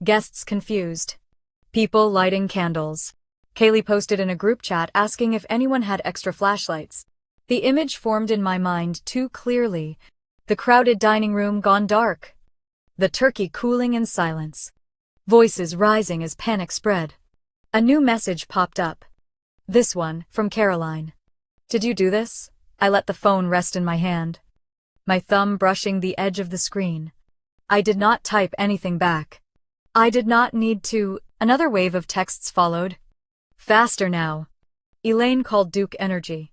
Guests confused. People lighting candles. Kaylee posted in a group chat asking if anyone had extra flashlights. The image formed in my mind too clearly. The crowded dining room gone dark. The turkey cooling in silence. Voices rising as panic spread. A new message popped up. This one, from Caroline. Did you do this? I let the phone rest in my hand. My thumb brushing the edge of the screen. I did not type anything back. I did not need to. Another wave of texts followed. Faster now. Elaine called Duke Energy.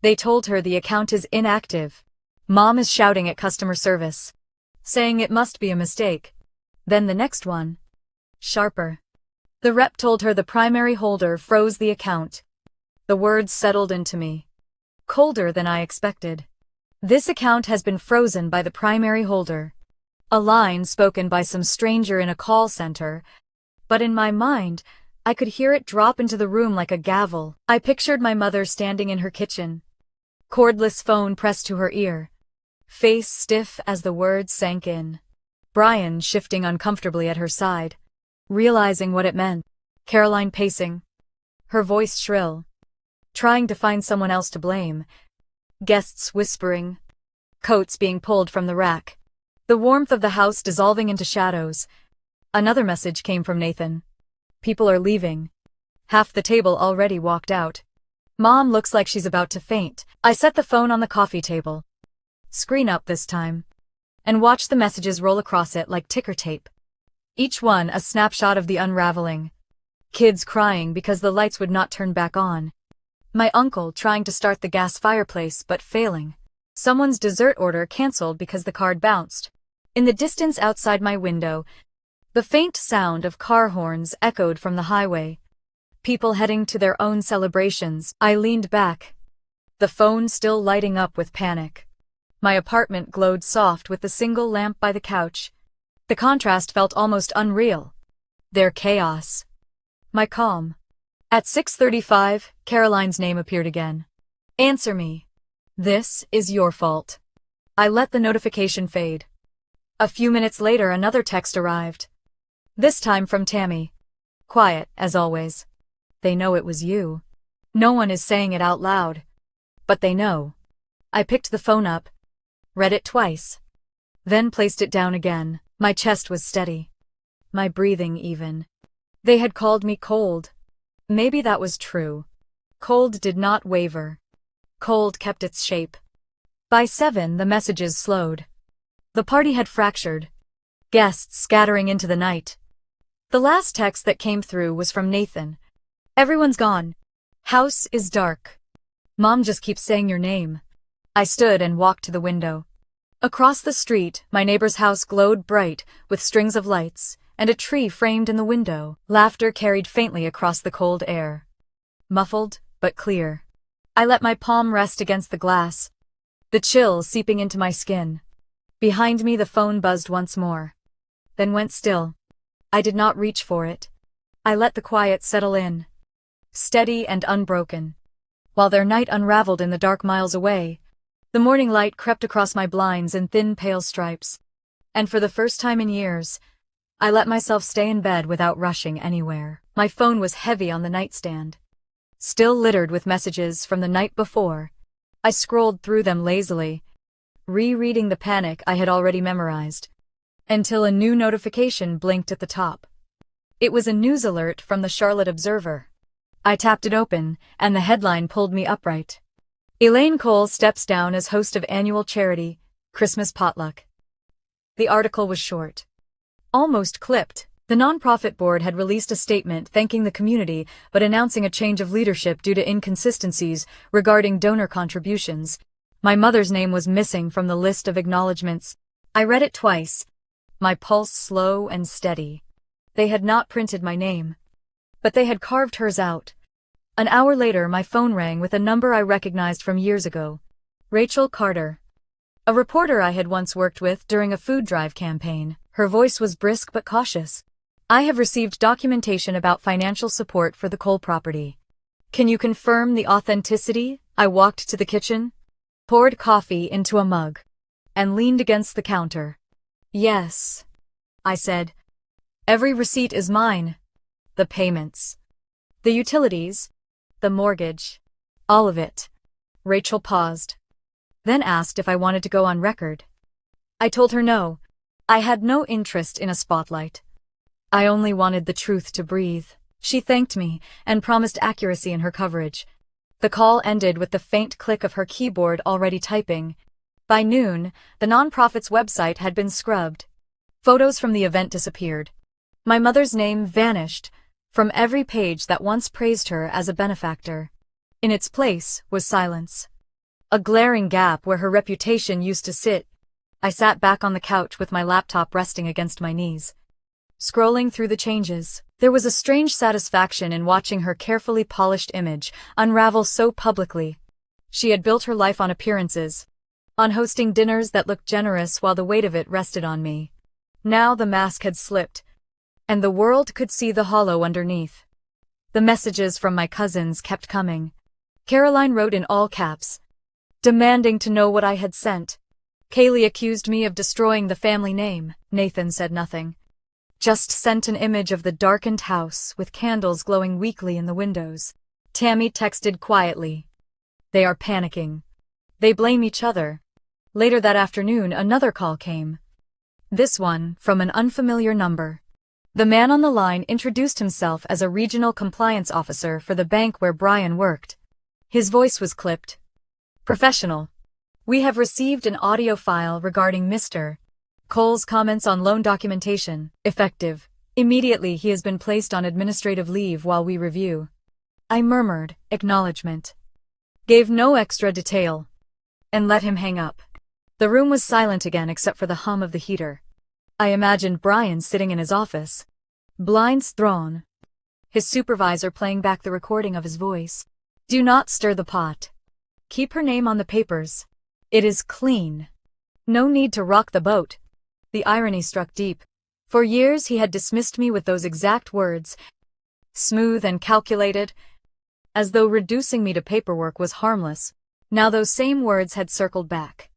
They told her the account is inactive. Mom is shouting at customer service, saying it must be a mistake. Then the next one. Sharper. The rep told her the primary holder froze the account. The words settled into me. Colder than I expected. This account has been frozen by the primary holder. A line spoken by some stranger in a call center. But in my mind, I could hear it drop into the room like a gavel. I pictured my mother standing in her kitchen. Cordless phone pressed to her ear. Face stiff as the words sank in. Brian shifting uncomfortably at her side. Realizing what it meant. Caroline pacing. Her voice shrill. Trying to find someone else to blame. Guests whispering. Coats being pulled from the rack. The warmth of the house dissolving into shadows. Another message came from Nathan. People are leaving. Half the table already walked out. Mom looks like she's about to faint. I set the phone on the coffee table. Screen up this time. And watched the messages roll across it like ticker tape. Each one a snapshot of the unraveling. Kids crying because the lights would not turn back on. My uncle trying to start the gas fireplace but failing. Someone's dessert order canceled because the card bounced. In the distance outside my window, the faint sound of car horns echoed from the highway. People heading to their own celebrations. I leaned back. The phone still lighting up with panic. My apartment glowed soft with the single lamp by the couch. The contrast felt almost unreal. Their chaos. My calm. At 6:35, Caroline's name appeared again. Answer me. This is your fault. I let the notification fade. A few minutes later another text arrived. This time from Tammy. Quiet, as always. They know it was you. No one is saying it out loud. But they know. I picked the phone up. Read it twice. Then placed it down again. My chest was steady. My breathing even. They had called me cold. Maybe that was true. Cold did not waver. Cold kept its shape. By 7 the messages slowed. The party had fractured. Guests scattering into the night. The last text that came through was from Nathan. Everyone's gone. House is dark. Mom just keeps saying your name. I stood and walked to the window. Across the street, my neighbor's house glowed bright with strings of lights, and a tree framed in the window. Laughter carried faintly across the cold air. Muffled, but clear. I let my palm rest against the glass, the chill seeping into my skin. Behind me the phone buzzed once more, then went still. I did not reach for it. I let the quiet settle in, steady and unbroken. While their night unraveled in the dark miles away, the morning light crept across my blinds in thin pale stripes. And for the first time in years, I let myself stay in bed without rushing anywhere. My phone was heavy on the nightstand, still littered with messages from the night before. I scrolled through them lazily, rereading the panic I had already memorized, until a new notification blinked at the top. It was a news alert from the Charlotte Observer. I tapped it open, and the headline pulled me upright. Elaine Cole steps down as host of annual charity, Christmas potluck. The article was short, almost clipped. The nonprofit board had released a statement thanking the community but announcing a change of leadership due to inconsistencies regarding donor contributions. My mother's name was missing from the list of acknowledgements. I read it twice, my pulse slow and steady. They had not printed my name, but they had carved hers out. An hour later my phone rang with a number I recognized from years ago. Rachel Carter, a reporter I had once worked with during a food drive campaign. Her voice was brisk but cautious. I have received documentation about financial support for the Cole property. Can you confirm the authenticity? I walked to the kitchen, poured coffee into a mug, and leaned against the counter. Yes, I said. Every receipt is mine. The payments, the utilities, the mortgage, all of it. Rachel paused, then asked if I wanted to go on record. I told her no. I had no interest in a spotlight. I only wanted the truth to breathe. She thanked me and promised accuracy in her coverage. The call ended with the faint click of her keyboard already typing. By noon, the nonprofit's website had been scrubbed. Photos from the event disappeared. My mother's name vanished from every page that once praised her as a benefactor. In its place was silence, a glaring gap where her reputation used to sit. I sat back on the couch with my laptop resting against my knees, scrolling through the changes. There was a strange satisfaction in watching her carefully polished image unravel so publicly. She had built her life on appearances, on hosting dinners that looked generous while the weight of it rested on me. Now the mask had slipped, and the world could see the hollow underneath. The messages from my cousins kept coming. Caroline wrote in all caps, demanding to know what I had sent. Kaylee accused me of destroying the family name. Nathan said nothing, just sent an image of the darkened house with candles glowing weakly in the windows. Tammy texted quietly, they are panicking. They blame each other. Later that afternoon, another call came. This one from an unfamiliar number. The man on the line introduced himself as a regional compliance officer for the bank where Brian worked. His voice was clipped, professional. We have received an audio file regarding Mr. Cole's comments on loan documentation. Effective. Immediately he has been placed on administrative leave while we review. I murmured, acknowledgement, gave no extra detail, and let him hang up. The room was silent again except for the hum of the heater. I imagined Brian sitting in his office, blinds drawn, his supervisor playing back the recording of his voice. Do not stir the pot. Keep her name on the papers. It is clean. No need to rock the boat. The irony struck deep. For years he had dismissed me with those exact words, smooth and calculated, as though reducing me to paperwork was harmless. Now those same words had circled back,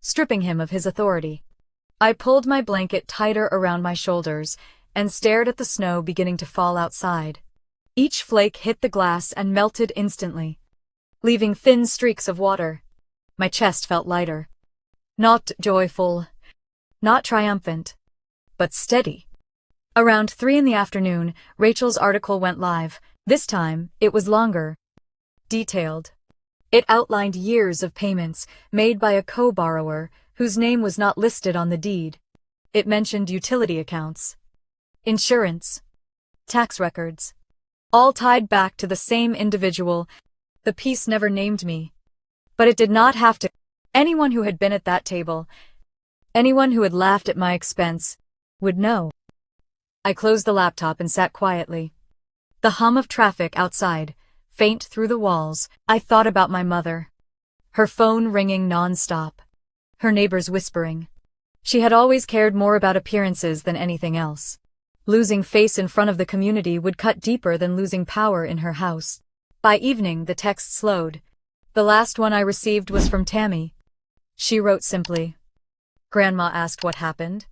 stripping him of his authority. I pulled my blanket tighter around my shoulders and stared at the snow beginning to fall outside. Each flake hit the glass and melted instantly, leaving thin streaks of water. My chest felt lighter. Not joyful, not triumphant, but steady. Around 3 in the afternoon, Rachel's article went live. This time, it was longer, detailed. It outlined years of payments made by a co-borrower whose name was not listed on the deed. It mentioned utility accounts, insurance, tax records, all tied back to the same individual. The piece never named me, but it did not have to. Anyone who had been at that table, anyone who had laughed at my expense, would know. I closed the laptop and sat quietly. The hum of traffic outside faint through the walls, I thought about my mother. Her phone ringing non-stop. Her neighbors whispering. She had always cared more about appearances than anything else. Losing face in front of the community would cut deeper than losing power in her house. By evening, the text slowed. The last one I received was from Tammy. She wrote simply. Grandma asked what happened.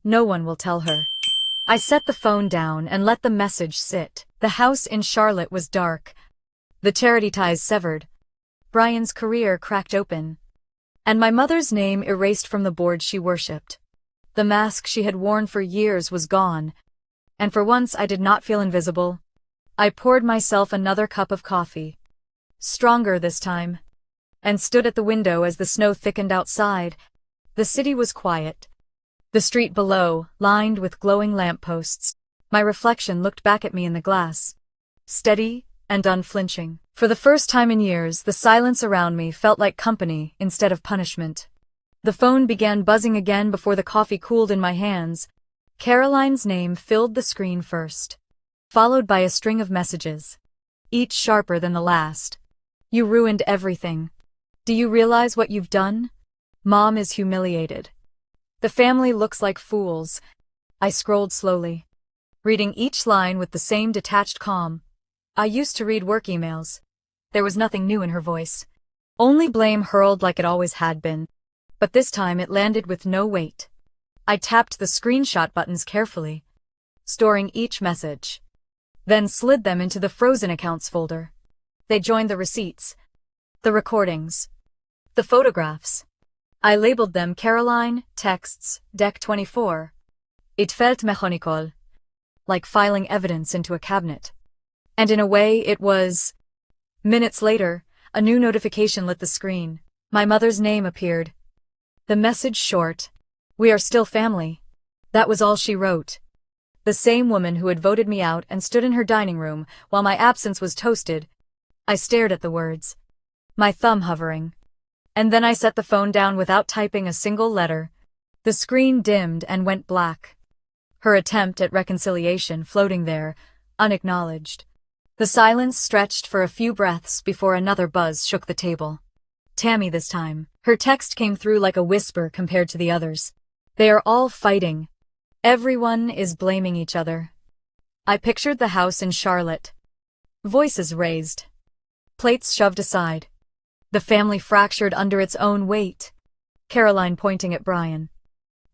No one will tell her. I set the phone down and let the message sit. The house in Charlotte was dark. The charity ties severed. Brian's career cracked open. And my mother's name erased from the board she worshipped. The mask she had worn for years was gone. And for once I did not feel invisible. I poured myself another cup of coffee. Stronger this time. And stood at the window as the snow thickened outside. The city was quiet. The street below, lined with glowing lampposts. My reflection looked back at me in the glass. Steady and unflinching. For the first time in years, the silence around me felt like company instead of punishment. The phone began buzzing again before the coffee cooled in my hands. Caroline's name filled the screen first, followed by a string of messages, each sharper than the last. You ruined everything. Do you realize what you've done? Mom is humiliated. The family looks like fools. I scrolled slowly, reading each line with the same detached calm. I used to read work emails. There was nothing new in her voice. Only blame hurled like it always had been. But this time it landed with no weight. I tapped the screenshot buttons carefully, storing each message. Then slid them into the frozen accounts folder. They joined the receipts, the recordings, the photographs. I labeled them Caroline, Texts, Deck 24. It felt mechanical, like filing evidence into a cabinet. And in a way, it was. Minutes later, a new notification lit the screen. My mother's name appeared. The message short. We are still family. That was all she wrote. The same woman who had voted me out and stood in her dining room while my absence was toasted. I stared at the words, my thumb hovering. And then I set the phone down without typing a single letter. The screen dimmed and went black. Her attempt at reconciliation floating there, unacknowledged. The silence stretched for a few breaths before another buzz shook the table. Tammy this time. Her text came through like a whisper compared to the others. They are all fighting. Everyone is blaming each other. I pictured the house in Charlotte. Voices raised. Plates shoved aside. The family fractured under its own weight. Caroline pointing at Brian,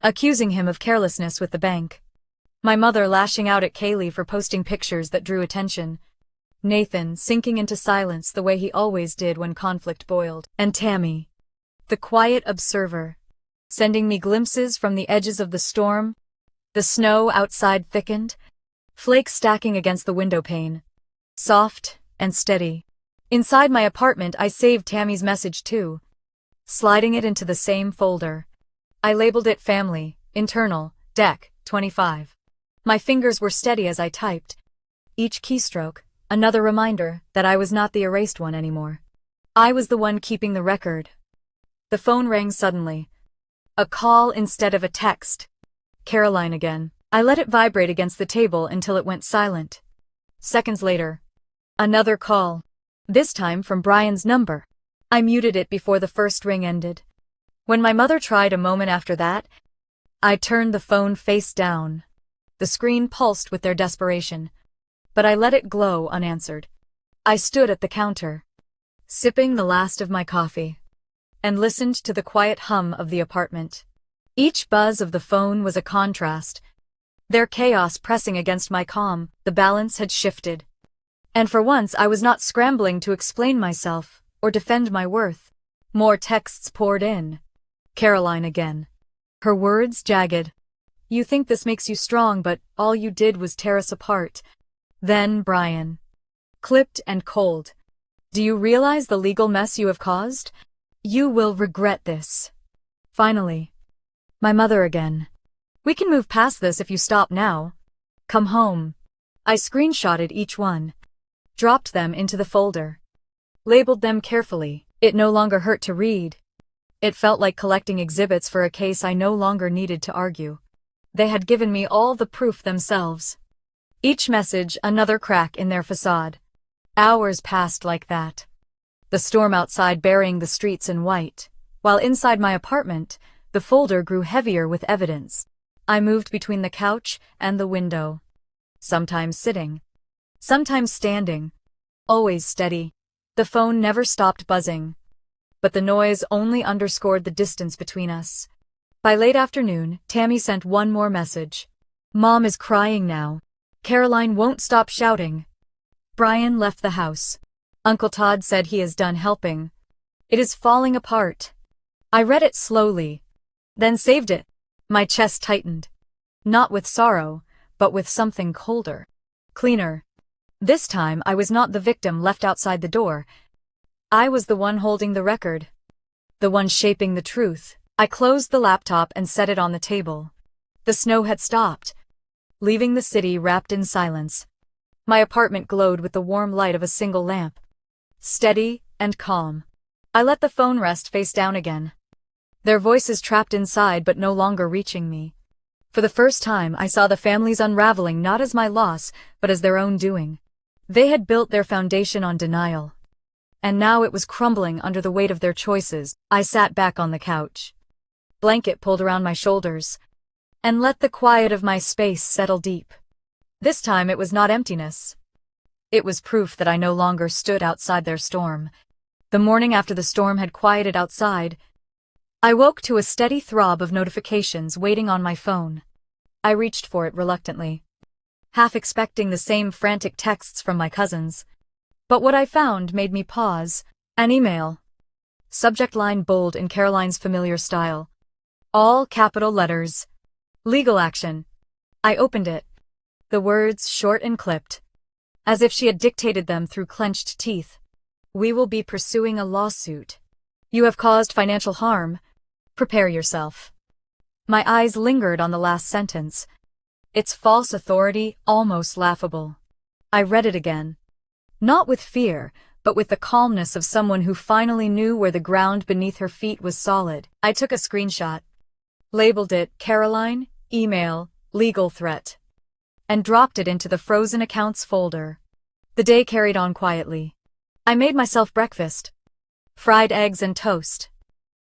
accusing him of carelessness with the bank. My mother lashing out at Kaylee for posting pictures that drew attention. Nathan sinking into silence the way he always did when conflict boiled. And Tammy, the quiet observer, sending me glimpses from the edges of the storm. The snow outside thickened, flakes stacking against the window pane. Soft and steady. Inside my apartment, I saved Tammy's message too, sliding it into the same folder. I labeled it Family, Internal, Deck 25. My fingers were steady as I typed. Each keystroke, another reminder that I was not the erased one anymore. I was the one keeping the record. The phone rang suddenly. A call instead of a text. Caroline again. I let it vibrate against the table until it went silent. Seconds later, another call. This time from Brian's number. I muted it before the first ring ended. When my mother tried a moment after that, I turned the phone face down. The screen pulsed with their desperation, but I let it glow unanswered. I stood at the counter, sipping the last of my coffee, and listened to the quiet hum of the apartment. Each buzz of the phone was a contrast. Their chaos pressing against my calm, the balance had shifted. And for once I was not scrambling to explain myself or defend my worth. More texts poured in. Caroline again. Her words jagged. You think this makes you strong, but all you did was tear us apart. Then Brian. Clipped and cold. Do you realize the legal mess you have caused? You will regret this. Finally. My mother again. We can move past this if you stop now. Come home. I screenshotted each one. Dropped them into the folder. Labeled them carefully. It no longer hurt to read. It felt like collecting exhibits for a case I no longer needed to argue. They had given me all the proof themselves. Each message another crack in their facade. Hours passed like that, the storm outside burying the streets in white, while inside my apartment, the folder grew heavier with evidence. I moved between the couch and the window, sometimes sitting, sometimes standing, always steady. The phone never stopped buzzing, but the noise only underscored the distance between us. By late afternoon, Tammy sent one more message. Mom is crying now. Caroline won't stop shouting. Brian left the house. Uncle Todd said he is done helping. It is falling apart. I read it slowly, then saved it. My chest tightened. Not with sorrow, but with something colder, cleaner. This time I was not the victim left outside the door. I was the one holding the record, the one shaping the truth. I closed the laptop and set it on the table. The snow had stopped, leaving the city wrapped in silence. My apartment glowed with the warm light of a single lamp, steady and calm. I let the phone rest face down again. Their voices trapped inside but no longer reaching me. For the first time I saw the family's unraveling not as my loss, but as their own doing. They had built their foundation on denial, and now it was crumbling under the weight of their choices. I sat back on the couch, blanket pulled around my shoulders, and let the quiet of my space settle deep. This time it was not emptiness. It was proof that I no longer stood outside their storm. The morning after the storm had quieted outside, I woke to a steady throb of notifications waiting on my phone. I reached for it reluctantly, half expecting the same frantic texts from my cousins. But what I found made me pause. An email. Subject line bold in Caroline's familiar style. All capital letters. Legal action. I opened it. The words short and clipped, as if she had dictated them through clenched teeth. We will be pursuing a lawsuit. You have caused financial harm. Prepare yourself. My eyes lingered on the last sentence. Its false authority almost laughable. I read it again. Not with fear, but with the calmness of someone who finally knew where the ground beneath her feet was solid. I took a screenshot, labeled it Caroline, email, legal threat, and dropped it into the frozen accounts folder. The day carried on quietly. I made myself breakfast, fried eggs and toast,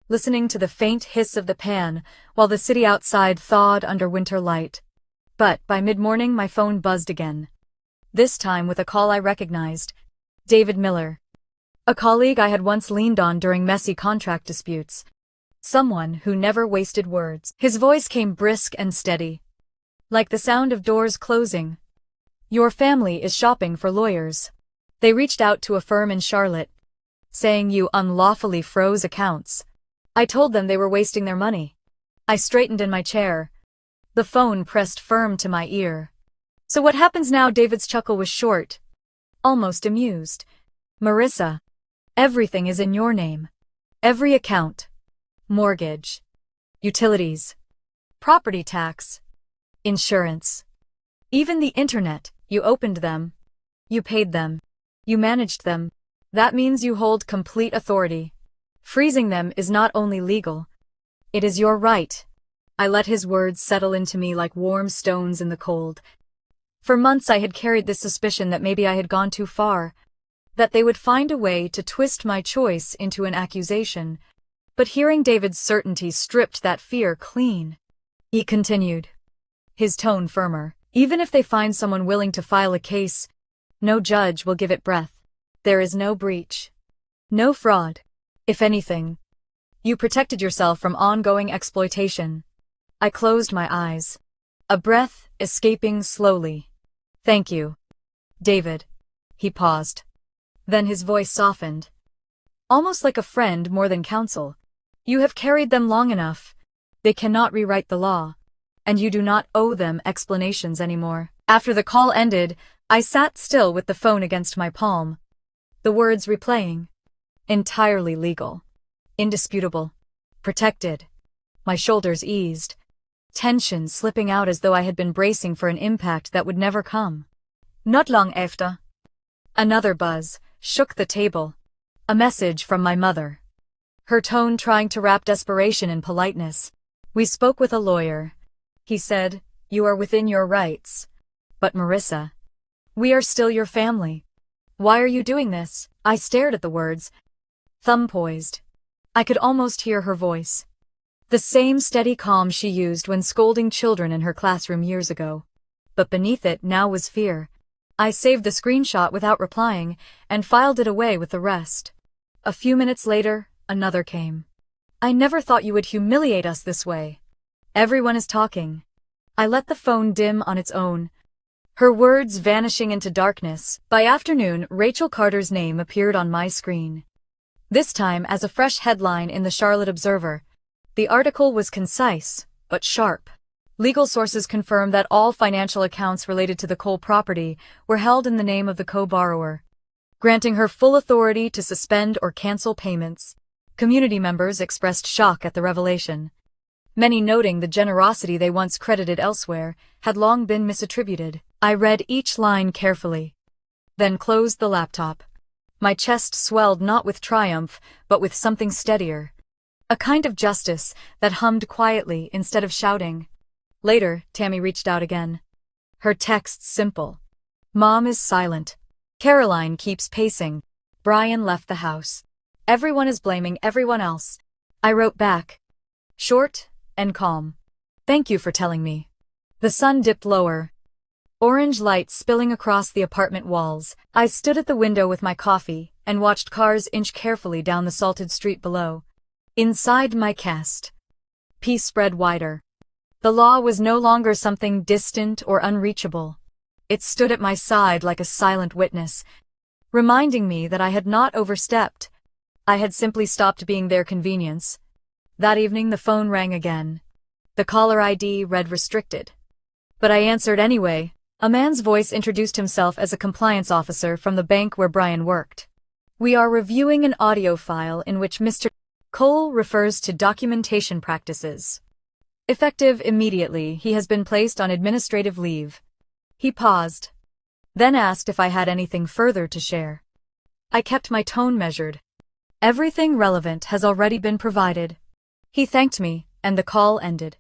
listening to the faint hiss of the pan while the city outside thawed under winter light. But by mid-morning my phone buzzed again. This time with a call I recognized. David Miller. A colleague I had once leaned on during messy contract disputes. Someone who never wasted words. His voice came brisk and steady, like the sound of doors closing. Your family is shopping for lawyers. They reached out to a firm in Charlotte, saying you unlawfully froze accounts. I told them they were wasting their money. I straightened in my chair, the phone pressed firm to my ear. So what happens now? David's chuckle was short, almost amused. Marissa, everything is in your name. Every account. Mortgage. Utilities. Property tax. Insurance. Even the internet. You opened them. You paid them. You managed them. That means you hold complete authority. Freezing them is not only legal, it is your right. I let his words settle into me like warm stones in the cold. For months I had carried this suspicion that maybe I had gone too far, that they would find a way to twist my choice into an accusation. But hearing David's certainty stripped that fear clean. He continued, his tone firmer. Even if they find someone willing to file a case, no judge will give it breath. There is no breach. No fraud. If anything, you protected yourself from ongoing exploitation. I closed my eyes, a breath escaping slowly. Thank you, David. He paused. Then his voice softened, almost like a friend more than counsel. You have carried them long enough. They cannot rewrite the law, and you do not owe them explanations anymore. After the call ended, I sat still with the phone against my palm, the words replaying. Entirely legal. Indisputable. Protected. My shoulders eased, tension slipping out as though I had been bracing for an impact that would never come. Not long after, another buzz shook the table. A message from my mother. Her tone trying to wrap desperation in politeness. We spoke with a lawyer. He said, you are within your rights. But Marissa, we are still your family. Why are you doing this? I stared at the words, thumb poised. I could almost hear her voice. The same steady calm she used when scolding children in her classroom years ago. But beneath it now was fear. I saved the screenshot without replying and filed it away with the rest. A few minutes later, another came. I never thought you would humiliate us this way. Everyone is talking. I let the phone dim on its own, her words vanishing into darkness. By afternoon, Rachel Carter's name appeared on my screen. This time as a fresh headline in the Charlotte Observer. The article was concise, but sharp. Legal sources confirmed that all financial accounts related to the Cole property were held in the name of the co-borrower, granting her full authority to suspend or cancel payments. Community members expressed shock at the revelation, many noting the generosity they once credited elsewhere had long been misattributed. I read each line carefully, then closed the laptop. My chest swelled not with triumph, but with something steadier. A kind of justice that hummed quietly instead of shouting. Later, Tammy reached out again. Her texts simple. Mom is silent. Caroline keeps pacing. Brian left the house. Everyone is blaming everyone else. I wrote back. Short and calm. Thank you for telling me. The sun dipped lower, orange light spilling across the apartment walls. I stood at the window with my coffee and watched cars inch carefully down the salted street below. Inside my chest, peace spread wider. The law was no longer something distant or unreachable. It stood at my side like a silent witness, reminding me that I had not overstepped. I had simply stopped being their convenience. That evening the phone rang again. The caller ID read restricted. But I answered anyway. A man's voice introduced himself as a compliance officer from the bank where Brian worked. We are reviewing an audio file in which Mr. Cole refers to documentation practices. Effective immediately, he has been placed on administrative leave. He paused, then asked if I had anything further to share. I kept my tone measured. Everything relevant has already been provided. He thanked me, and the call ended.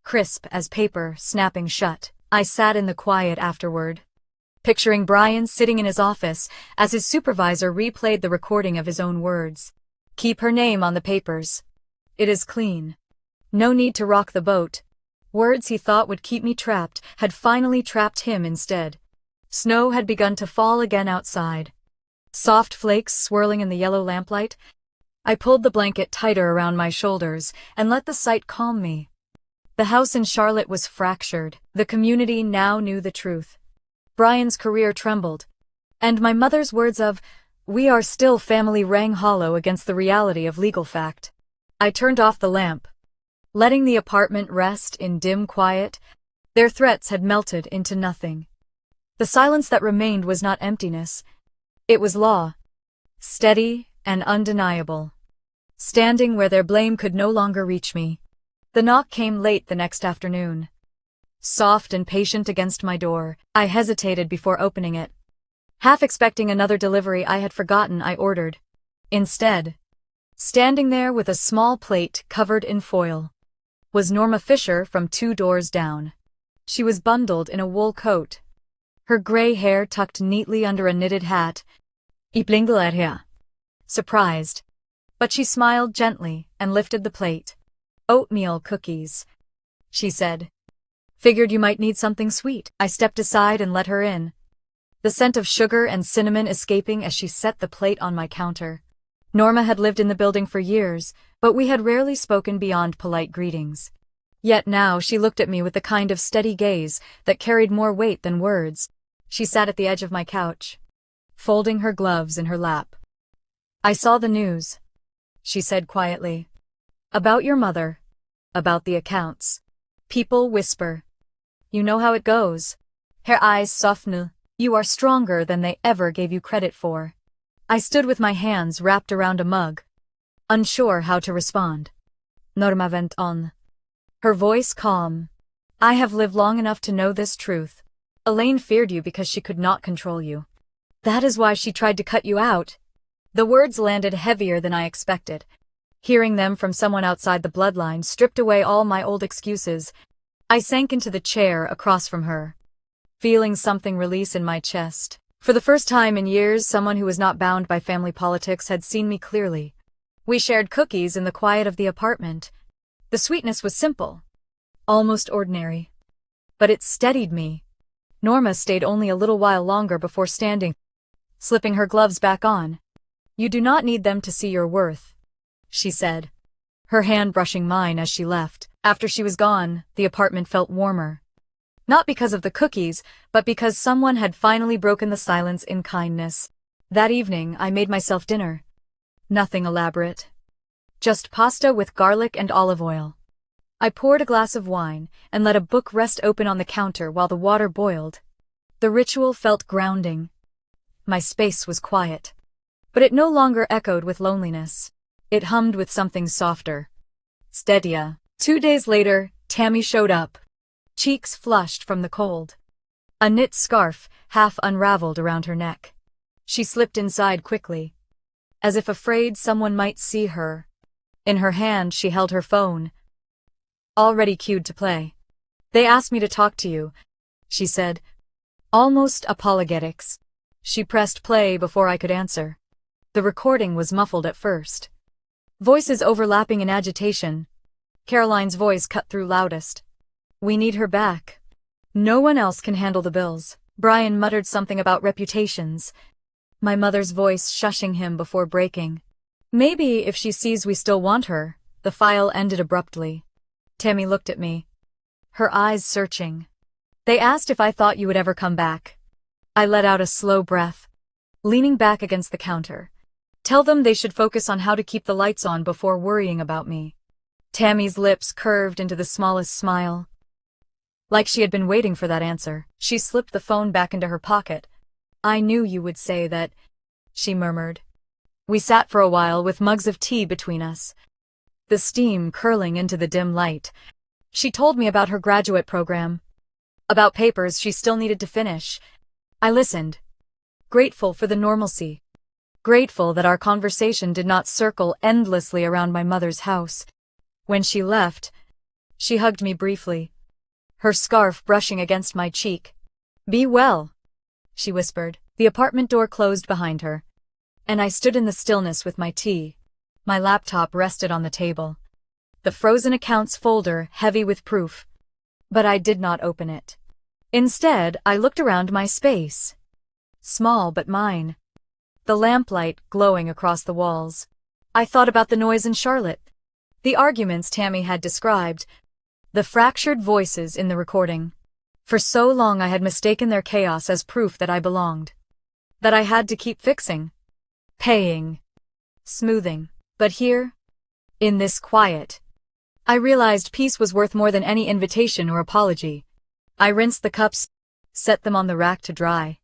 Crisp as paper, snapping shut. I sat in the quiet afterward, picturing Brian sitting in his office as his supervisor replayed the recording of his own words. Keep her name on the papers. It is clean. No need to rock the boat. Words he thought would keep me trapped had finally trapped him instead. Snow had begun to fall again outside. Soft flakes swirling in the yellow lamplight. I pulled the blanket tighter around my shoulders and let the sight calm me. The house in Charlotte was fractured. The community now knew the truth. Brian's career trembled, and my mother's words of, "We are still family," rang hollow against the reality of legal fact. I turned off the lamp, letting the apartment rest in dim quiet. Their threats had melted into nothing. The silence that remained was not emptiness. It was law, steady and undeniable, standing where their blame could no longer reach me. The knock came late the next afternoon. Soft and patient against my door, I hesitated before opening it. Half expecting another delivery I had forgotten, I ordered. Instead, standing there with a small plate covered in foil, was Norma Fisher from 2 doors down. She was bundled in a wool coat, her gray hair tucked neatly under a knitted hat. Surprised, but she smiled gently and lifted the plate. "Oatmeal cookies," she said. "Figured you might need something sweet." I stepped aside and let her in, the scent of sugar and cinnamon escaping as she set the plate on my counter. Norma had lived in the building for years, but we had rarely spoken beyond polite greetings. Yet now she looked at me with the kind of steady gaze that carried more weight than words. She sat at the edge of my couch, folding her gloves in her lap. "I saw the news," she said quietly. "About your mother. About the accounts. People whisper. You know how it goes." Her eyes softened. "You are stronger than they ever gave you credit for." I stood with my hands wrapped around a mug, unsure how to respond. Norma went on, her voice calm. "I have lived long enough to know this truth. Elaine feared you because she could not control you. That is why she tried to cut you out." The words landed heavier than I expected. Hearing them from someone outside the bloodline stripped away all my old excuses. I sank into the chair across from her, feeling something release in my chest. For the first time in years, someone who was not bound by family politics had seen me clearly. We shared cookies in the quiet of the apartment. The sweetness was simple, almost ordinary. But it steadied me. Norma stayed only a little while longer before standing, slipping her gloves back on. "You do not need them to see your worth," she said, her hand brushing mine as she left. After she was gone, the apartment felt warmer. Not because of the cookies, but because someone had finally broken the silence in kindness. That evening, I made myself dinner. Nothing elaborate. Just pasta with garlic and olive oil. I poured a glass of wine and let a book rest open on the counter while the water boiled. The ritual felt grounding. My space was quiet. But it no longer echoed with loneliness. It hummed with something softer. Steadia. 2 days later, Tammy showed up. Cheeks flushed from the cold. A knit scarf half unraveled around her neck. She slipped inside quickly, as if afraid someone might see her. In her hand she held her phone, already cued to play. "They asked me to talk to you," she said, almost apologetics. She pressed play before I could answer. The recording was muffled at first. Voices overlapping in agitation. Caroline's voice cut through loudest. "We need her back. No one else can handle the bills." Brian muttered something about reputations. My mother's voice shushing him before breaking. "Maybe if she sees we still want her." The file ended abruptly. Tammy looked at me, her eyes searching. "They asked if I thought you would ever come back." I let out a slow breath, leaning back against the counter. "Tell them they should focus on how to keep the lights on before worrying about me." Tammy's lips curved into the smallest smile. Like she had been waiting for that answer. She slipped the phone back into her pocket. "I knew you would say that," she murmured. We sat for a while with mugs of tea between us, the steam curling into the dim light. She told me about her graduate program, about papers she still needed to finish. I listened, grateful for the normalcy, grateful that our conversation did not circle endlessly around my mother's house. When she left, she hugged me briefly, her scarf brushing against my cheek. "Be well," she whispered. The apartment door closed behind her, and I stood in the stillness with my tea. My laptop rested on the table, the frozen accounts folder heavy with proof. But I did not open it. Instead, I looked around my space. Small but mine. The lamplight glowing across the walls. I thought about the noise in Charlotte, the arguments Tammy had described, the fractured voices in the recording. For so long I had mistaken their chaos as proof that I belonged, that I had to keep fixing, paying, smoothing. But here, in this quiet, I realized peace was worth more than any invitation or apology. I rinsed the cups, set them on the rack to dry,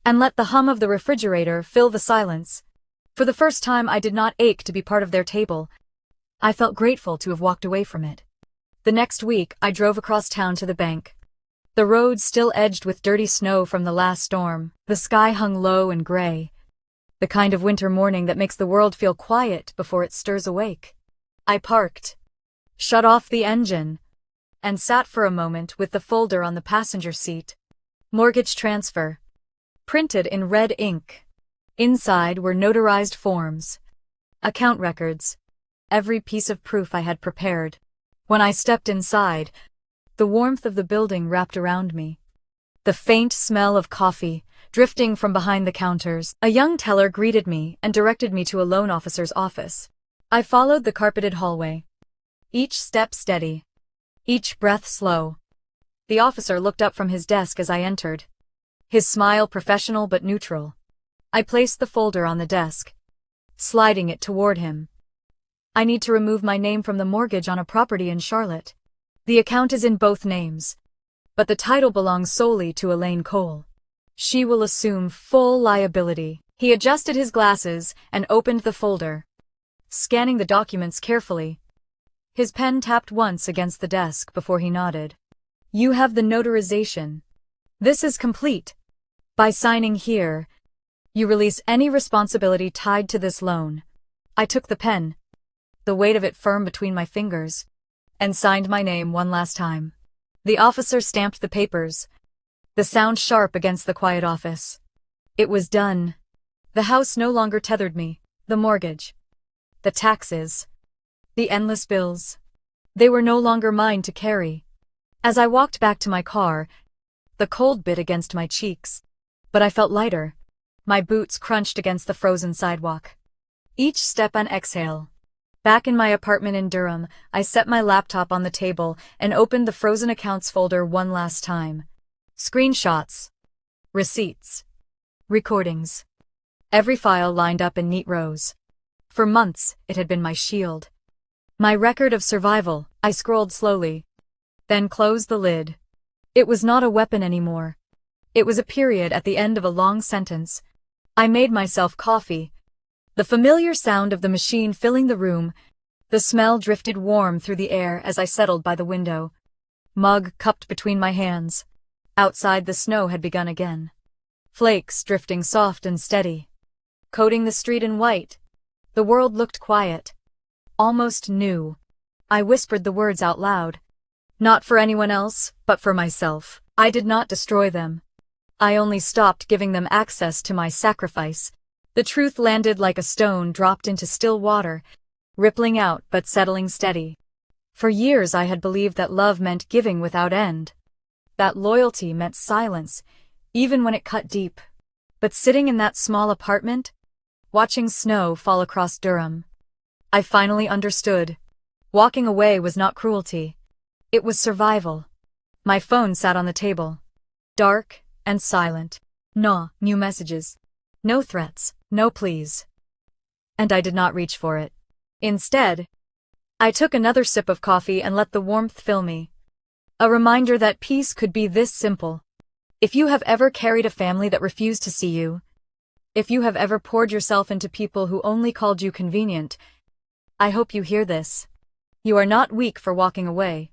and let the hum of the refrigerator fill the silence. For the first time I did not ache to be part of their table. I felt grateful to have walked away from it. The next week, I drove across town to the bank. The road still edged with dirty snow from the last storm. The sky hung low and gray, the kind of winter morning that makes the world feel quiet before it stirs awake. I parked, shut off the engine, and sat for a moment with the folder on the passenger seat. Mortgage transfer, printed in red ink. Inside were notarized forms, account records, every piece of proof I had prepared. When I stepped inside, the warmth of the building wrapped around me. The faint smell of coffee, drifting from behind the counters. A young teller greeted me and directed me to a loan officer's office. I followed the carpeted hallway, each step steady, each breath slow. The officer looked up from his desk as I entered, his smile professional but neutral. I placed the folder on the desk, sliding it toward him. "I need to remove my name from the mortgage on a property in Charlotte. The account is in both names, but the title belongs solely to Elaine Cole. She will assume full liability." He adjusted his glasses and opened the folder, scanning the documents carefully. His pen tapped once against the desk before he nodded. "You have the notarization. This is complete. By signing here, you release any responsibility tied to this loan." I took the pen, the weight of it firm between my fingers, and signed my name one last time. The officer stamped the papers, the sound sharp against the quiet office. It was done. The house no longer tethered me. The mortgage. The taxes. The endless bills. They were no longer mine to carry. As I walked back to my car, the cold bit against my cheeks. But I felt lighter. My boots crunched against the frozen sidewalk. Each step an exhale. Back in my apartment in Durham, I set my laptop on the table and opened the frozen accounts folder one last time. Screenshots. Receipts. Recordings. Every file lined up in neat rows. For months, it had been my shield. My record of survival. I scrolled slowly. Then closed the lid. It was not a weapon anymore. It was a period at the end of a long sentence. I made myself coffee. The familiar sound of the machine filling the room. The smell drifted warm through the air as I settled by the window. Mug cupped between my hands. Outside the snow had begun again. Flakes drifting soft and steady. Coating the street in white. The world looked quiet. Almost new. I whispered the words out loud. Not for anyone else, but for myself. I did not destroy them. I only stopped giving them access to my sacrifice. The truth landed like a stone dropped into still water, rippling out but settling steady. For years I had believed that love meant giving without end. That loyalty meant silence, even when it cut deep. But sitting in that small apartment, watching snow fall across Durham, I finally understood. Walking away was not cruelty. It was survival. My phone sat on the table. Dark and silent. No new messages. No threats. No pleas. And I did not reach for it. Instead, I took another sip of coffee and let the warmth fill me. A reminder that peace could be this simple. If you have ever carried a family that refused to see you, if you have ever poured yourself into people who only called you convenient, I hope you hear this. You are not weak for walking away.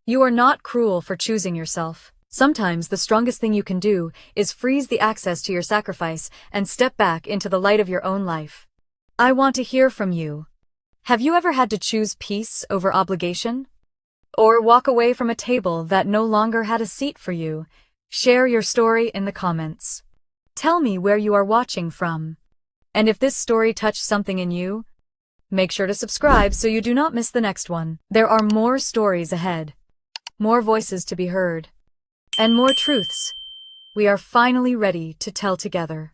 You are not cruel for choosing yourself. Sometimes the strongest thing you can do is freeze the access to your sacrifice and step back into the light of your own life. I want to hear from you. Have you ever had to choose peace over obligation? Or walk away from a table that no longer had a seat for you? Share your story in the comments. Tell me where you are watching from. And if this story touched something in you, make sure to subscribe so you do not miss the next one. There are more stories ahead. More voices to be heard. And more truths we are finally ready to tell together.